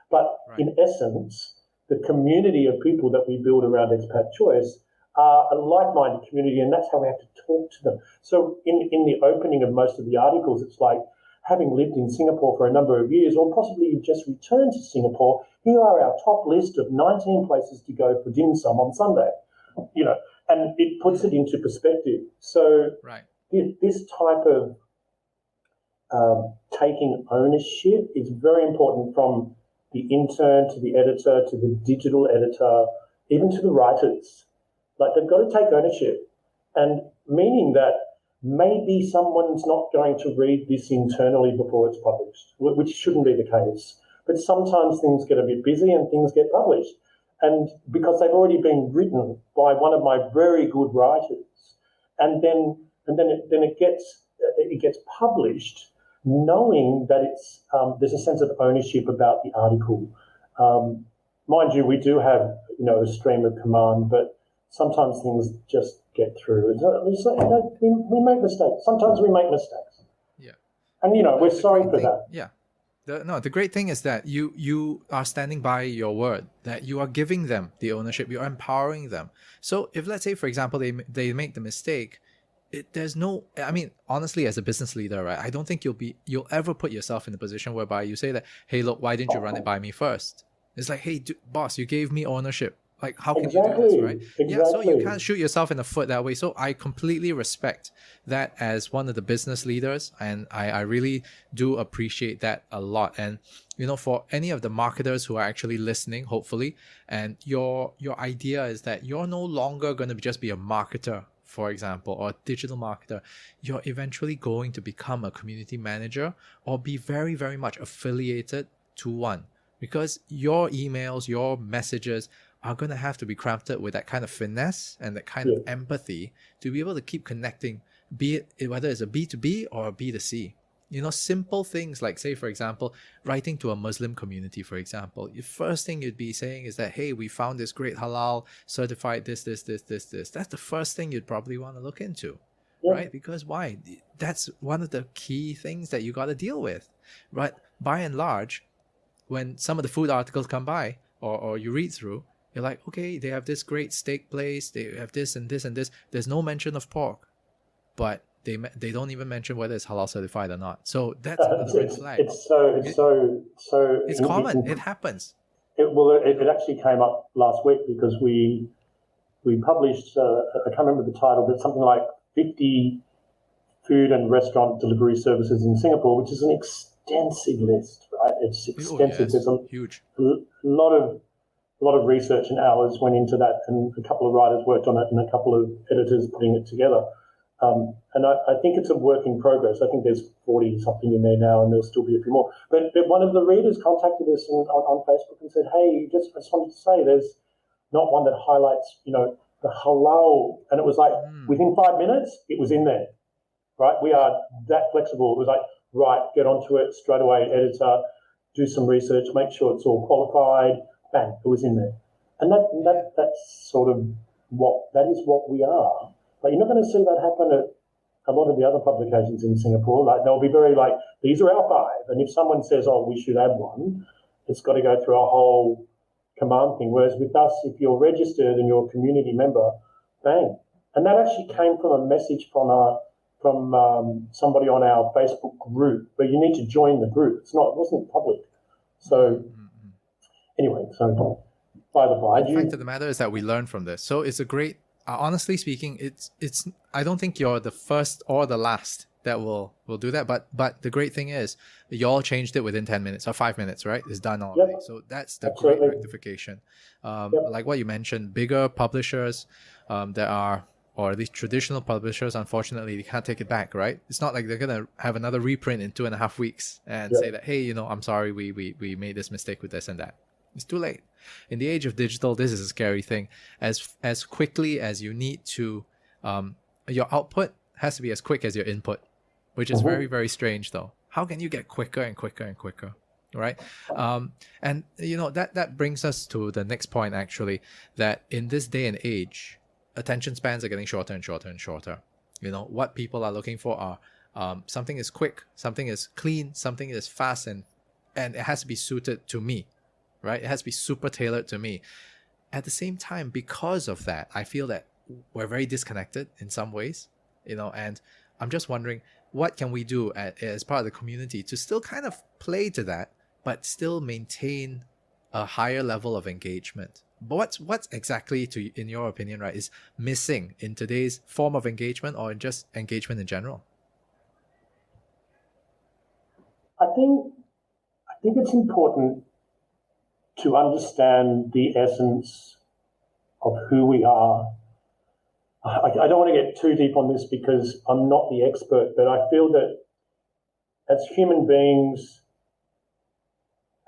But in essence, the community of people that we build around Expat Choice are a like-minded community, and that's how we have to talk to them. So in the opening of most of the articles, it's like, having lived in Singapore for a number of years, or possibly you've just returned to Singapore, here are our top list of 19 places to go for dim sum on Sunday. And it puts it into perspective. So this type of taking ownership is very important from the intern to the editor to the digital editor, even to the writers. Like they've got to take ownership, and meaning that maybe someone's not going to read this internally before it's published, which shouldn't be the case. But sometimes things get a bit busy and things get published. And because they've already been written by one of my very good writers, and then it gets published, knowing that it's there's a sense of ownership about the article. Mind you, we do have a stream of command, but sometimes things just get through. We make mistakes. Sometimes we make mistakes. Yeah. And we're sorry for that. Yeah. The great thing is that you are standing by your word, that you are giving them the ownership, you are empowering them. So if let's say, for example, they make the mistake, honestly, as a business leader, right, I don't think you'll ever put yourself in a position whereby you say that, hey, look, why didn't you run it by me first? It's like, hey, boss, you gave me ownership. Like, how can you do this, right? Exactly. Yeah, so you can't shoot yourself in the foot that way. So I completely respect that as one of the business leaders, and I really do appreciate that a lot. And for any of the marketers who are actually listening, hopefully, and your idea is that you're no longer going to just be a marketer, for example, or a digital marketer. You're eventually going to become a community manager or be very, very much affiliated to one, because your emails, your messages are going to have to be crafted with that kind of finesse and that kind of empathy to be able to keep connecting, be it whether it's a B2B or a B2C. Simple things like, say, for example, writing to a Muslim community, for example. The first thing you'd be saying is that, hey, we found this great halal certified this. That's the first thing you'd probably want to look into, right? Because why? That's one of the key things that you got to deal with, right? By and large, when some of the food articles come by or you read through, You're like, okay, they have this great steak place, they have this and this and this. There's no mention of pork, but they don't even mention whether it's halal certified or not. So that's another red flag. It's common. It happens. It actually came up last week because we published, I can't remember the title, but something like 50 food and restaurant delivery services in Singapore, which is an extensive list, right? It's extensive. Yes. There's huge. A lot of research and hours went into that, and a couple of writers worked on it, and a couple of editors putting it together. And I think it's a work in progress. I think there's 40 something in there now, and there'll still be a few more. But one of the readers contacted us on Facebook and said, "Hey, I just wanted to say, there's not one that highlights, the halal." And it was like within 5 minutes, it was in there. Right, we are that flexible. It was like, right, get onto it straight away, editor, do some research, make sure it's all qualified. Bang, it was in there, and that's sort of that is what we are. But you're not going to see that happen at a lot of the other publications in Singapore. Like they'll be very like, these are our 5, and if someone says, "Oh, we should add one," it's got to go through a whole command thing. Whereas with us, if you're registered and you're a community member, bang, and that actually came from a message from somebody on our Facebook group, but you need to join the group. It wasn't public. So anyway, so by the by, the fact of the matter is that we learn from this. So it's a great. Honestly speaking, it's. I don't think you're the first or the last that will do that. But the great thing is, y'all changed it within 10 minutes or 5 minutes, right? It's done already. Yep. So that's the great rectification. Like what you mentioned, bigger publishers that are. Or these traditional publishers, unfortunately, they can't take it back, right? It's not like they're going to have another reprint in 2.5 weeks and say that, hey, I'm sorry, we made this mistake with this and that. It's too late. In the age of digital, this is a scary thing. As quickly as you need to, your output has to be as quick as your input, which is very, very strange, though. How can you get quicker and quicker and quicker? Right. And, that brings us to the next point, actually, that in this day and age, attention spans are getting shorter and shorter and shorter. What people are looking for are something is quick, something is clean, something is fast, and it has to be suited to me, right? It has to be super tailored to me. At the same time, because of that, I feel that we're very disconnected in some ways, and I'm just wondering, what can we do as part of the community to still kind of play to that, but still maintain a higher level of engagement? But what's exactly, in your opinion, right, is missing in today's form of engagement or just engagement in general? I think it's important to understand the essence of who we are. I don't want to get too deep on this because I'm not the expert, but I feel that as human beings,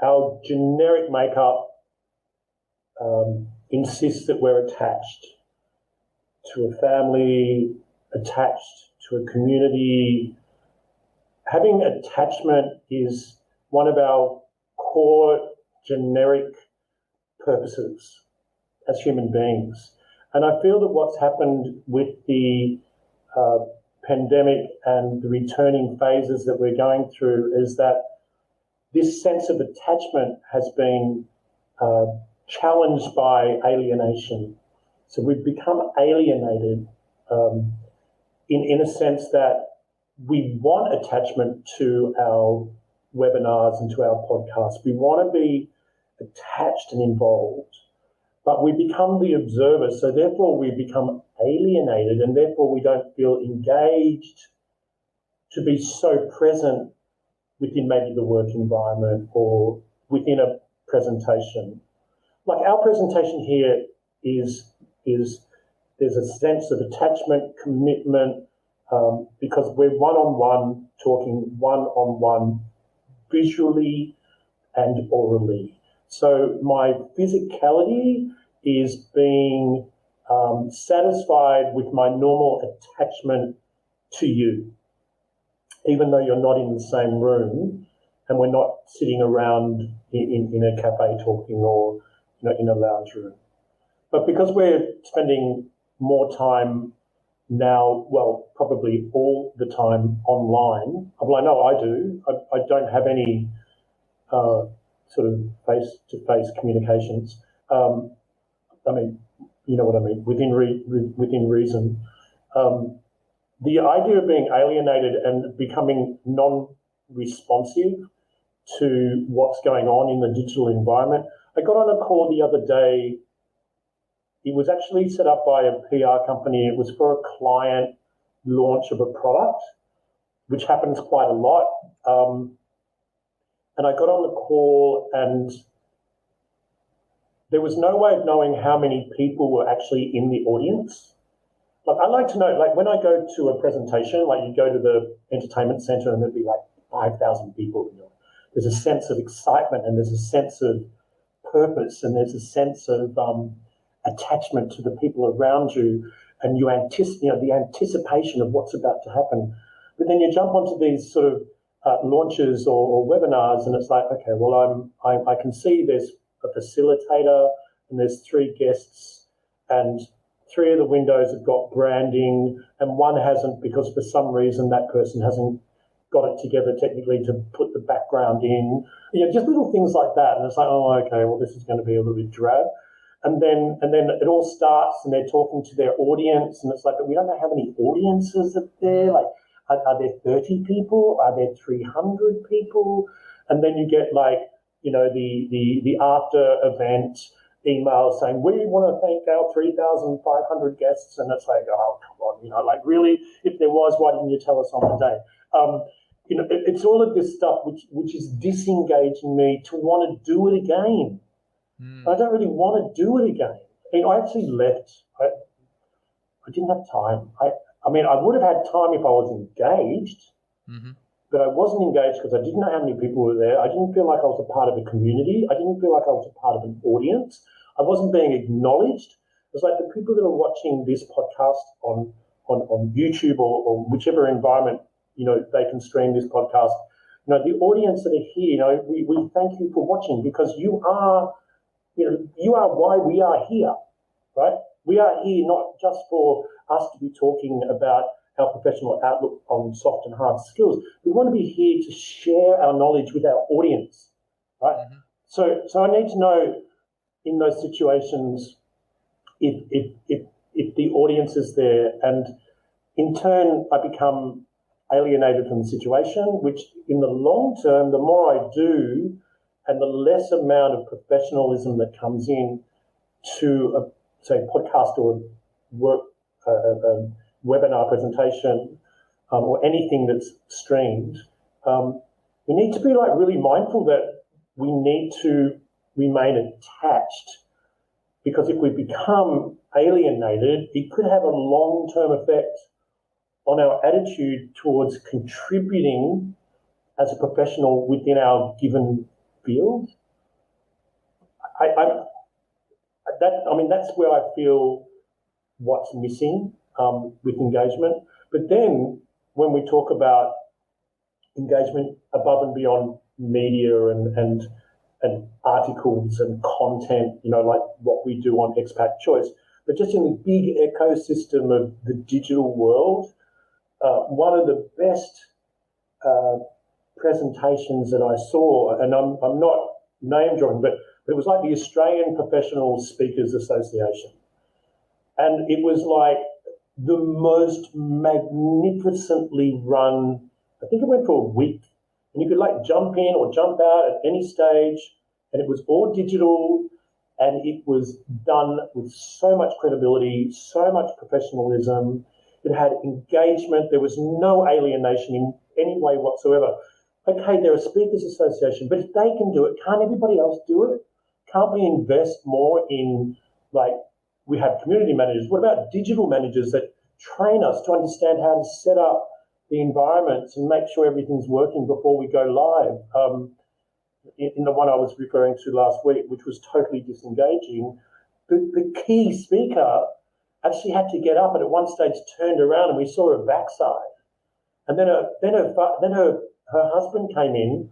our generic makeup insists that we're attached to a family, attached to a community. Having attachment is one of our core generic purposes as human beings. And I feel that what's happened with the pandemic and the returning phases that we're going through is that this sense of attachment has been challenged by alienation. So we've become alienated in a sense that we want attachment to our webinars and to our podcasts. We want to be attached and involved, but we become the observer. So therefore we become alienated, and therefore we don't feel engaged to be so present within maybe the work environment or within a presentation. Like our presentation here is there's a sense of attachment, commitment, because we're one-on-one, talking one-on-one, visually and orally. So my physicality is being satisfied with my normal attachment to you, even though you're not in the same room and we're not sitting around in a cafe talking or in a lounge room. But because we're spending more time now, well, probably all the time online, well, I know I do. I don't have any sort of face-to-face communications. I mean, you know what I mean, within reason. The idea of being alienated and becoming non-responsive to what's going on in the digital environment. I got on a call the other day. It was actually set up by a PR company. It was for a client launch of a product, which happens quite a lot. And I got on the call, and there was no way of knowing how many people were actually in the audience. Like, I like to know, like when I go to a presentation, like you go to the entertainment center and there'd be like 5,000 people. You know, there's a sense of excitement, and there's a sense of purpose, and there's a sense of attachment to the people around you, and you anticipate, the anticipation of what's about to happen. But then you jump onto these sort of launches or webinars, and it's like, okay, well, I can see there's a facilitator, and there's 3 guests, and 3 of the windows have got branding, and one hasn't because for some reason that person hasn't got it together technically to put the background in. Just little things like that. And it's like, oh, okay, well, this is going to be a little bit drab. And then it all starts, and they're talking to their audience, and it's like, but we don't know how many audiences are there. Like, are there 30 people? Are there 300 people? And then you get like, the after event emails saying, we want to thank our 3,500 guests. And it's like, oh, come on, like really, if there was, why didn't you tell us on the day? It's all of this stuff which is disengaging me to want to do it again. I don't really want to do it again. I actually left. I didn't have time. I would have had time if I was engaged, but I wasn't engaged because I didn't know how many people were there. I didn't feel like I was a part of a community. I didn't feel like I was a part of an audience. I wasn't being acknowledged. It's like the people that are watching this podcast on YouTube or whichever environment, they can stream this podcast. The audience that are here, we thank you for watching, because you are why we are here, right? We are here not just for us to be talking about our professional outlook on soft and hard skills. We want to be here to share our knowledge with our audience, right? So I need to know in those situations if the audience is there, and in turn I become alienated from the situation, which in the long term, the more I do and the less amount of professionalism that comes in to say podcast or work webinar presentation or anything that's streamed, we need to be like really mindful that we need to remain attached, because if we become alienated, it could have a long-term effect on our attitude towards contributing as a professional within our given field. That's where I feel what's missing with engagement. But then when we talk about engagement above and beyond media and articles and content, like what we do on Expat Choice, but just in the big ecosystem of the digital world, one of the best presentations that I saw, and I'm not name dropping, but it was like the Australian Professional Speakers Association. And it was like the most magnificently run, I think it went for a week, and you could like jump in or jump out at any stage, and it was all digital, and it was done with so much credibility, so much professionalism. It had engagement. There was no alienation in any way whatsoever. Okay, they're a speakers association, but if they can do it, can't everybody else do it? Can't we invest more in, like, we have community managers. What about digital managers that train us to understand how to set up the environments and make sure everything's working before we go live? In the one I was referring to last week, which was totally disengaging, the key speaker actually had to get up and at one stage turned around and we saw her backside. And then her husband came in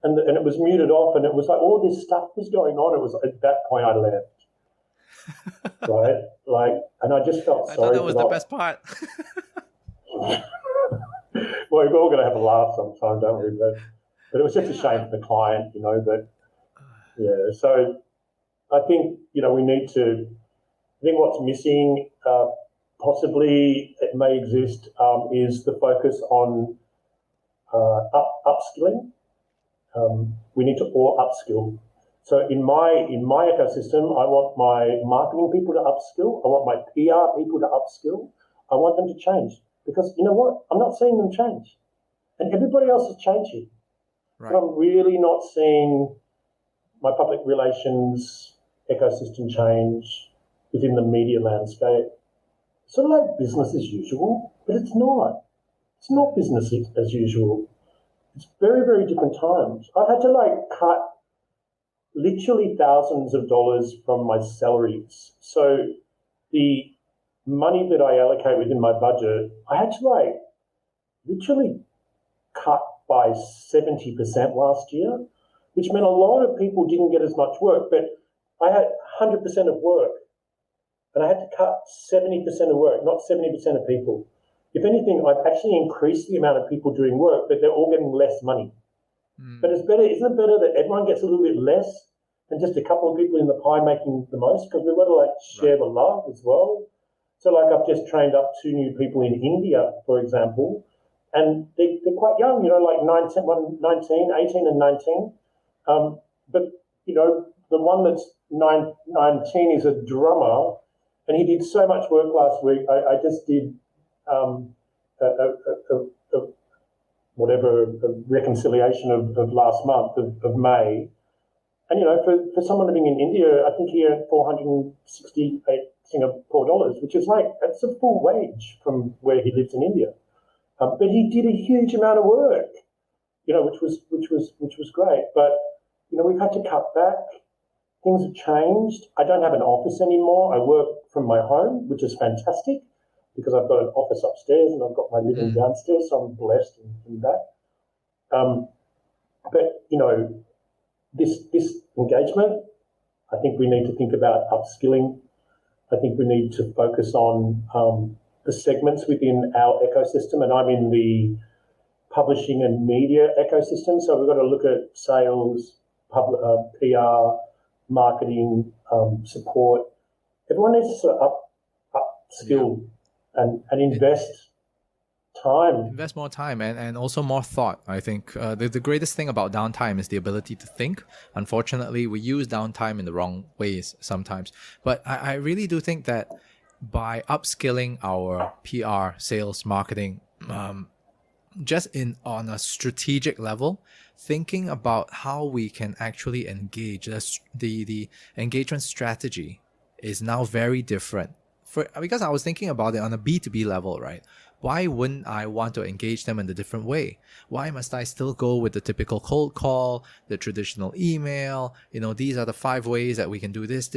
and it was muted off, and it was like all this stuff was going on. It was at that point I left. Right? Like, and I just felt sorry. I thought that was the best part. Well, we're all going to have a laugh sometime, don't we? But it was just a shame for the client, but yeah. So I think, we need to I think what's missing, possibly it may exist, is the focus on upskilling. We need to all upskill. So in my ecosystem, I want my marketing people to upskill. I want my PR people to upskill. I want them to change because you know what? I'm not seeing them change, and everybody else is changing. Right. But I'm really not seeing my public relations ecosystem change within the media landscape. Sort of like business as usual, but it's not. It's not business as usual. It's very, very different times. I've had to cut literally thousands of dollars from my salaries. So the money that I allocate within my budget, I had to literally cut by 70% last year, which meant a lot of people didn't get as much work, but I had 100% of work and I had to cut 70% of work, not 70% of people. If anything, I've actually increased the amount of people doing work, but they're all getting less money. But it's better, isn't it better that everyone gets a little bit less and just a couple of people in the pie making the most? Because we've got to share the love as well. So I've just trained up 2 new people in India, for example, and they're quite young, 19, 18 and 19. But, the one that's 19 is a drummer and he did so much work last week. I just did a reconciliation of last month of May. And, for someone living in India, I think he earned 468 Singapore dollars, which is that's a full wage from where he lives in India. But he did a huge amount of work, which was great. But, we've had to cut back. Things have changed. I don't have an office anymore. I work from my home, which is fantastic because I've got an office upstairs and I've got my living downstairs, so I'm blessed in that. But, this engagement, I think we need to think about upskilling. I think we need to focus on the segments within our ecosystem, and I'm in the publishing and media ecosystem, so we've got to look at sales, PR, marketing, support. Everyone needs to sort of upskill and invest time. Invest more time and also more thought. I think the greatest thing about downtime is the ability to think. Unfortunately, we use downtime in the wrong ways sometimes. But I really do think that by upskilling our PR, sales, marketing, just on a strategic level, thinking about how we can actually engage, the engagement strategy is now very different. Because I was thinking about it on a B2B level, right? Why wouldn't I want to engage them in a different way? Why must I still go with the typical cold call, the traditional email? These are the 5 ways that we can do this,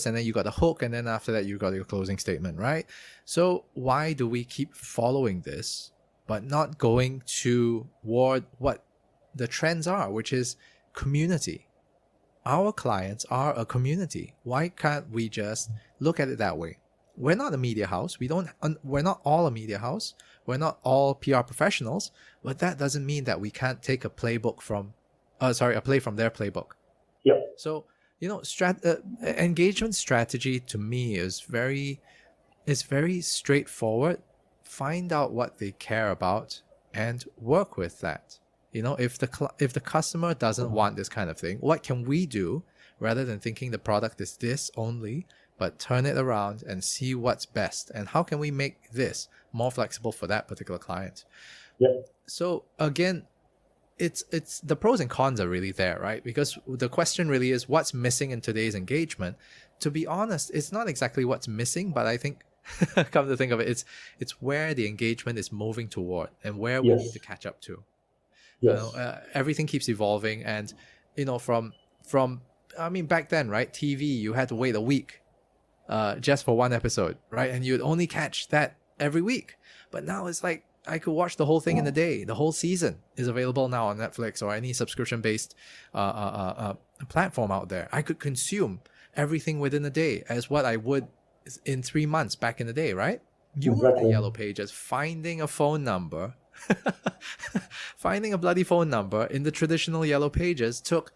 and then you got the hook, and then after that you got your closing statement, right? So why do we keep following this, but not going toward what the trends are, which is community? Our clients are a community. Why can't we just look at it that way? We're not a media house. We're not all a media house. We're not all PR professionals, but that doesn't mean that we can't take a play from their playbook. Yep. So, engagement strategy to me is very straightforward. Find out what they care about and work with that. If the customer doesn't want this kind of thing, what can we do rather than thinking the product is this only? But turn it around and see what's best. And how can we make this more flexible for that particular client? Yeah. So again, it's the pros and cons are really there, right? Because the question really is what's missing in today's engagement. To be honest, it's not exactly what's missing, but I think, come to think of it, it's where the engagement is moving toward and where we need to catch up to. Yes. Everything keeps evolving, and from back then, right? TV, you had to wait a week. Just for one episode, right? And you'd only catch that every week. But now it's like I could watch the whole thing in a day. The whole season is available now on Netflix or any subscription-based platform out there. I could consume everything within a day as what I would in 3 months back in the day, right? You were in the Yellow Pages finding a phone number, finding a bloody phone number in the traditional Yellow Pages took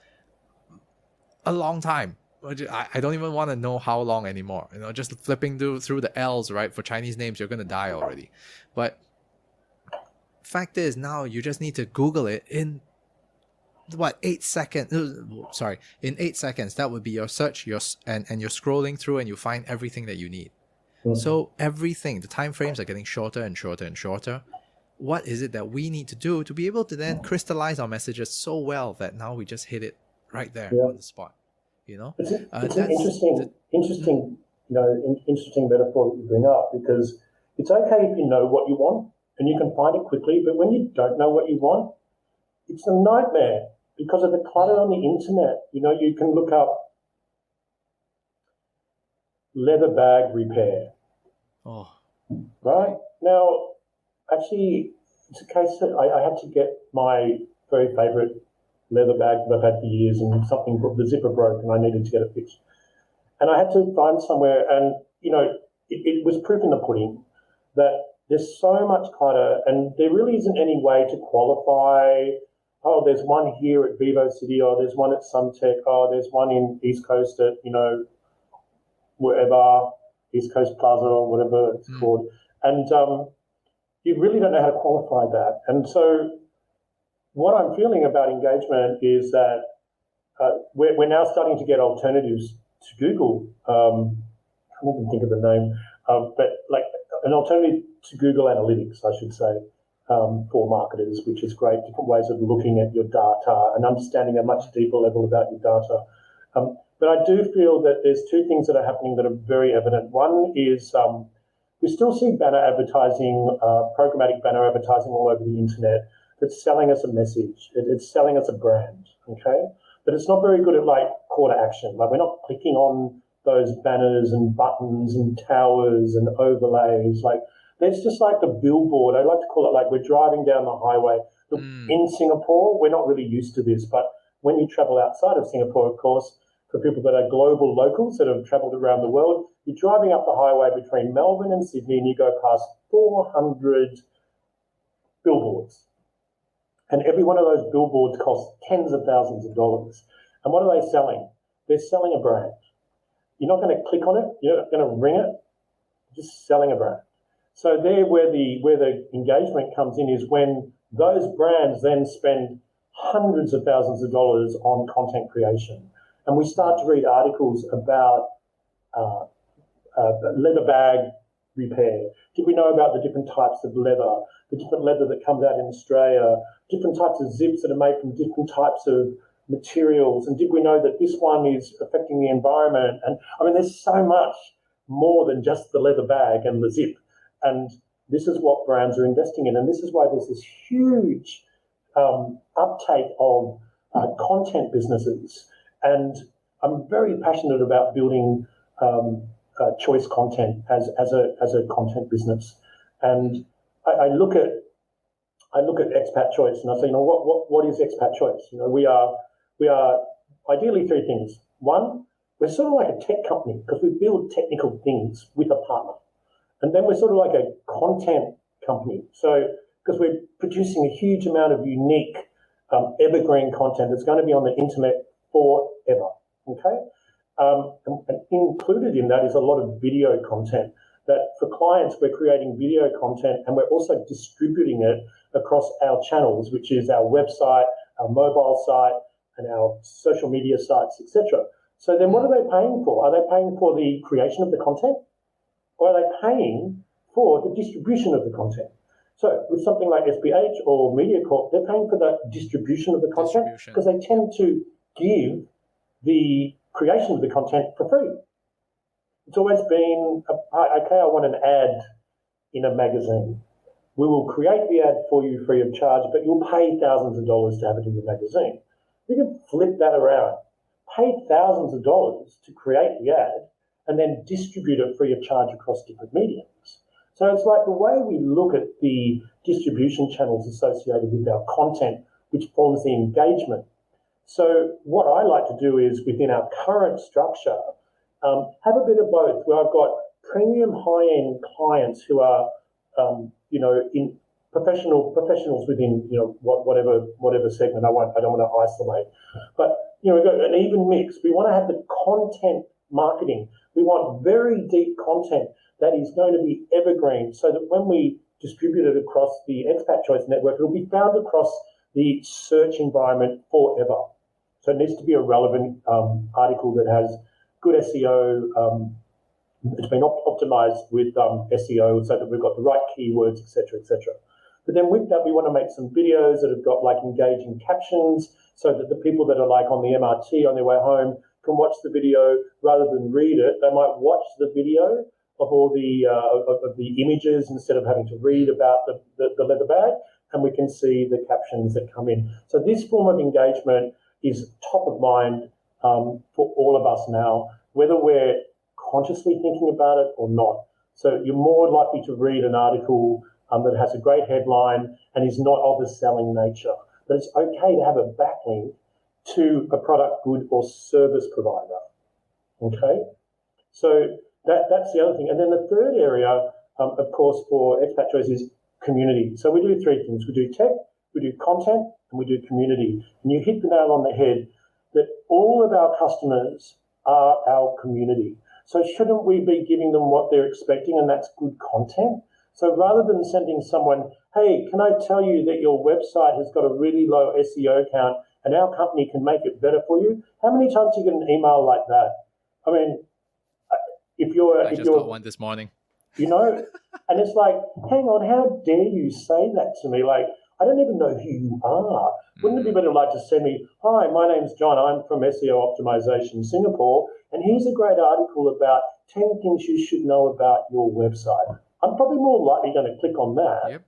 a long time. I don't even want to know how long anymore. Just flipping through the L's, right? For Chinese names, you're going to die already. But fact is, now you just need to Google it in 8 seconds. Sorry, in 8 seconds, that would be your search, and you're scrolling through and you find everything that you need. So everything, the time frames are getting shorter and shorter and shorter. What is it that we need to do to be able to then crystallize our messages so well that now we just hit it right there on the spot? It's an interesting metaphor that you bring up, because it's okay if you know what you want and you can find it quickly, but when you don't know what you want, it's a nightmare because of the clutter on the internet. You can look up leather bag repair. Oh. Right? Now, actually, it's a case that I had to get my very favourite leather bag that I've had for years, and the zipper broke and I needed to get it fixed. And I had to find somewhere, and, it was proof in the pudding that there's so much clutter and there really isn't any way to qualify. Oh, there's one here at Vivo City, or there's one at Suntec, there's one in East Coast at, wherever, East Coast Plaza or whatever it's called. And you really don't know how to qualify that. And so what I'm feeling about engagement is that we're now starting to get alternatives to Google. I can't even think of the name, but like an alternative to Google Analytics, I should say, for marketers, which is great. Different ways of looking at your data and understanding a much deeper level about your data. But I do feel that there's two things that are happening that are very evident. One is we still see banner advertising, programmatic banner advertising all over the internet that's selling us a message. It's selling us a brand, okay? But it's not very good at call to action. We're not clicking on those banners and buttons and towers and overlays. There's just the billboard. I like to call it we're driving down the highway. Look, in Singapore, we're not really used to this, but when you travel outside of Singapore, of course, for people that are global locals that have travelled around the world, you're driving up the highway between Melbourne and Sydney and you go past 400 billboards. And every one of those billboards costs tens of thousands of dollars. And what are they selling? They're selling a brand. You're not going to click on it. You're not going to ring it. You're just selling a brand. So there, where the engagement comes in is when those brands then spend hundreds of thousands of dollars on content creation. And we start to read articles about leather bag repair. Did we know about the different types of leather, the different leather that comes out in Australia, different types of zips that are made from different types of materials? And did we know that this one is affecting the environment? And there's so much more than just the leather bag and the zip. And this is what brands are investing in. And this is why there's this huge uptake of content businesses. And I'm very passionate about building choice content as a content business. And I look at Expat Choice and I say, what is Expat Choice? We are ideally three things. One, we're sort of like a tech company because we build technical things with a partner. And then we're sort of like a content company. So because we're producing a huge amount of unique evergreen content that's going to be on the internet forever, okay? And included in that is a lot of video content that for clients, we're creating video content and we're also distributing it across our channels, which is our website, our mobile site, and our social media sites, etc. So then what are they paying for? Are they paying for the creation of the content? Or are they paying for the distribution of the content? So with something like SPH or MediaCorp, they're paying for the distribution of the content because they tend to give the creation of the content for free. It's always been, okay, I want an ad in a magazine. We will create the ad for you free of charge, but you'll pay thousands of dollars to have it in the magazine. You can flip that around. Pay thousands of dollars to create the ad and then distribute it free of charge across different mediums. So it's like the way we look at the distribution channels associated with our content, which forms the engagement. So what I like to do is within our current structure, have a bit of both, where I've got premium high-end clients who are, in professionals within, whatever segment. I don't want to isolate, but we've got an even mix. We want to have the content marketing. We want very deep content that is going to be evergreen, so that when we distribute it across the Expat Choice network, it'll be found across the search environment forever. So it needs to be a relevant article that has good SEO. It's been optimized with SEO so that we've got the right keywords, etc., etc. But then with that, we want to make some videos that have got like engaging captions, so that the people that are like on the MRT on their way home can watch the video rather than read it. They might watch the video of all the of the images instead of having to read about the leather bag, and we can see the captions that come in. So this form of engagement is top of mind for all of us now, whether we're consciously thinking about it or not. So you're more likely to read an article that has a great headline and is not of a selling nature. But it's okay to have a backlink to a product, good, or service provider. Okay? So that's the other thing. And then the third area, of course, for Expat Choice is community. So we do three things. We do tech, we do content, and we do community. And you hit the nail on the head that all of our customers are our community. So shouldn't we be giving them what they're expecting, and that's good content? So rather than sending someone, hey, can I tell you that your website has got a really low SEO count and our company can make it better for you? How many times do you get an email like that? I mean, I just got one this morning. And it's like, hang on, how dare you say that to me? Like, I don't even know who you are. Wouldn't it be better like to send me, hi, my name's John, I'm from SEO Optimization Singapore, and here's a great article about 10 things you should know about your website. I'm probably more likely going to click on that. Yep.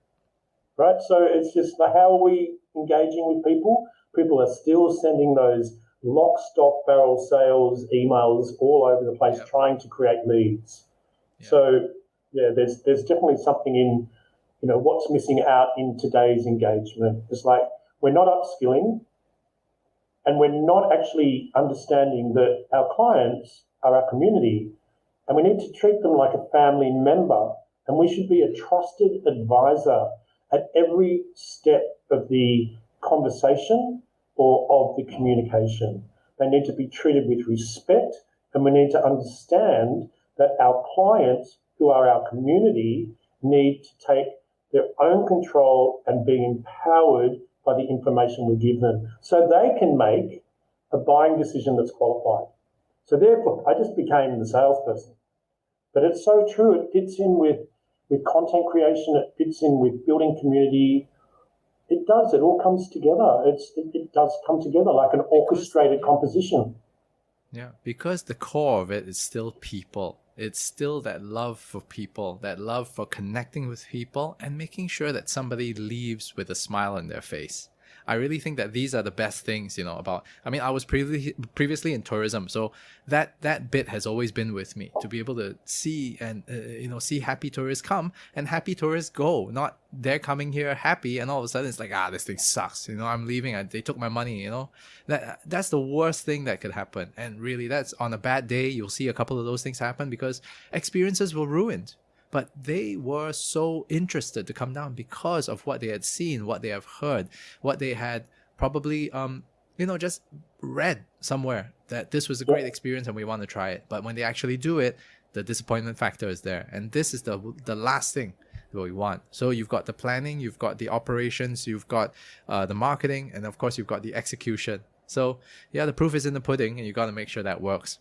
Right? So it's just how are we engaging with people? People are still sending those lock, stock, barrel sales emails all over the place, trying to create leads. Yep. So yeah, there's definitely something in, what's missing out in today's engagement. It's like we're not upskilling, and we're not actually understanding that our clients are our community, and we need to treat them like a family member, and we should be a trusted advisor at every step of the conversation or of the communication. They need to be treated with respect, and we need to understand that our clients, who are our community, need to take their own control and be empowered by the information we give them, so they can make a buying decision that's qualified. So therefore, I just became the salesperson. But it's so true. It fits in with content creation. It fits in with building community. It does. It all comes together. It does come together like an orchestrated composition. Yeah, because the core of it is still people. It's still that love for people, that love for connecting with people and making sure that somebody leaves with a smile on their face. I really think that these are the best things, about, I was previously in tourism, so that bit has always been with me, to be able to see and, see happy tourists come and happy tourists go, not they're coming here happy and all of a sudden it's like, this thing sucks, I'm leaving, they took my money, that's the worst thing that could happen. And really, that's on a bad day, you'll see a couple of those things happen because experiences were ruined. But they were so interested to come down because of what they had seen, what they have heard, what they had probably, just read somewhere that this was a great experience and we want to try it. But when they actually do it, the disappointment factor is there. And this is the last thing that we want. So you've got the planning, you've got the operations, you've got the marketing, and of course you've got the execution. So yeah, the proof is in the pudding, and you got to make sure that works.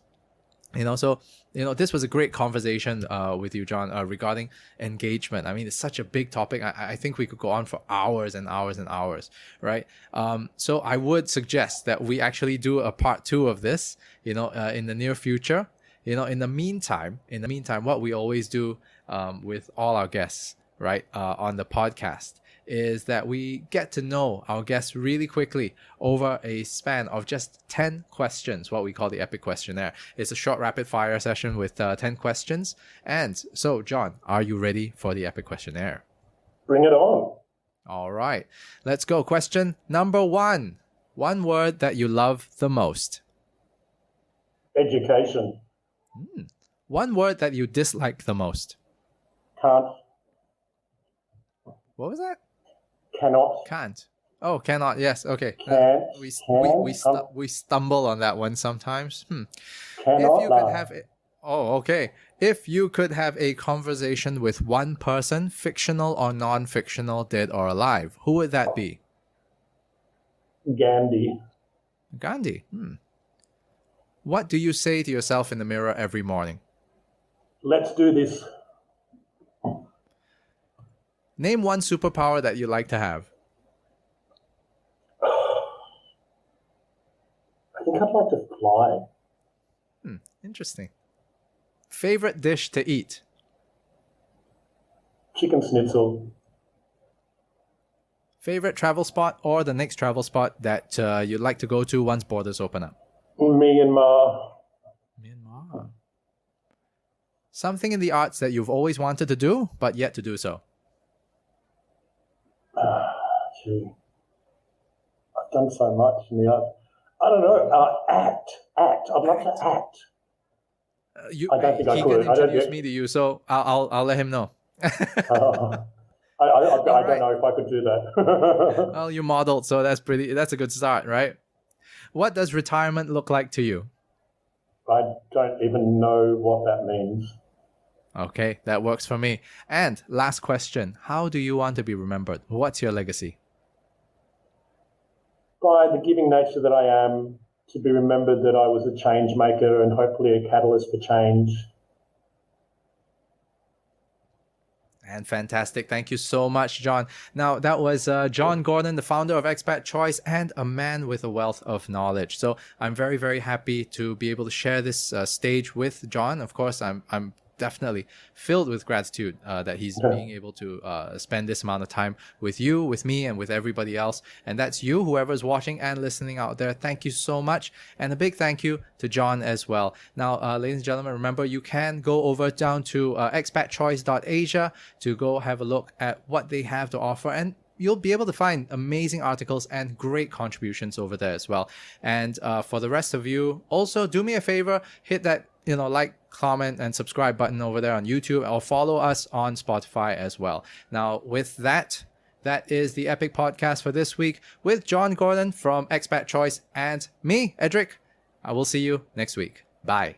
This was a great conversation with you, John, regarding engagement. It's such a big topic. I think we could go on for hours and hours and hours, right? So I would suggest that we actually do a part 2 of this, in the near future. In the meantime, what we always do with all our guests, right, on the podcast, is that we get to know our guests really quickly over a span of just 10 questions, what we call the EPIC questionnaire. It's a short rapid fire session with 10 questions. And so, John, are you ready for the EPIC questionnaire? Bring it on. All right, let's go. Question number 1. One word that you love the most. Education. One word that you dislike the most. Can't. What was that? Cannot. Can't. Oh, cannot. Yes. Okay. Can, We stumble on that one sometimes. cannot If you could have okay. If you could have a conversation with one person, fictional or non-fictional, dead or alive, who would that be? Gandhi. Gandhi. What do you say to yourself in the mirror every morning? Let's do this. Name one superpower that you like to have. I think I'd like to fly. Interesting. Favorite dish to eat? Chicken schnitzel. Favorite travel spot or the next travel spot that you'd like to go to once borders open up? Myanmar. Myanmar. Something in the arts that you've always wanted to do, but yet to do so. Gee. I've done so much in the arts. I don't know. Act. I'd love to act. I don't think I could. He can introduce me to you, so I'll let him know. I don't know if I could do that. Well, you modeled, so that's a good start, right? What does retirement look like to you? I don't even know what that means. Okay, that works for me. And last question, how do you want to be remembered? What's your legacy? By the giving nature that I am, to be remembered that I was a change maker and hopefully a catalyst for change. And fantastic. Thank you so much, John. Now, that was John Gordon, the founder of Expat Choice and a man with a wealth of knowledge. So I'm very, very happy to be able to share this stage with John. Of course, I'm definitely filled with gratitude that he's being able to spend this amount of time with you, with me, and with everybody else. And that's you, whoever's watching and listening out there. Thank you so much. And a big thank you to John as well. Now, ladies and gentlemen, remember, you can go over down to expatchoice.asia to go have a look at what they have to offer. And you'll be able to find amazing articles and great contributions over there as well. And for the rest of you, also do me a favor, hit that like, comment, and subscribe button over there on YouTube, or follow us on Spotify as well. Now, with that is the Epic Podcast for this week with John Gordon from Expat Choice and me, Edric. I will see you next week. Bye.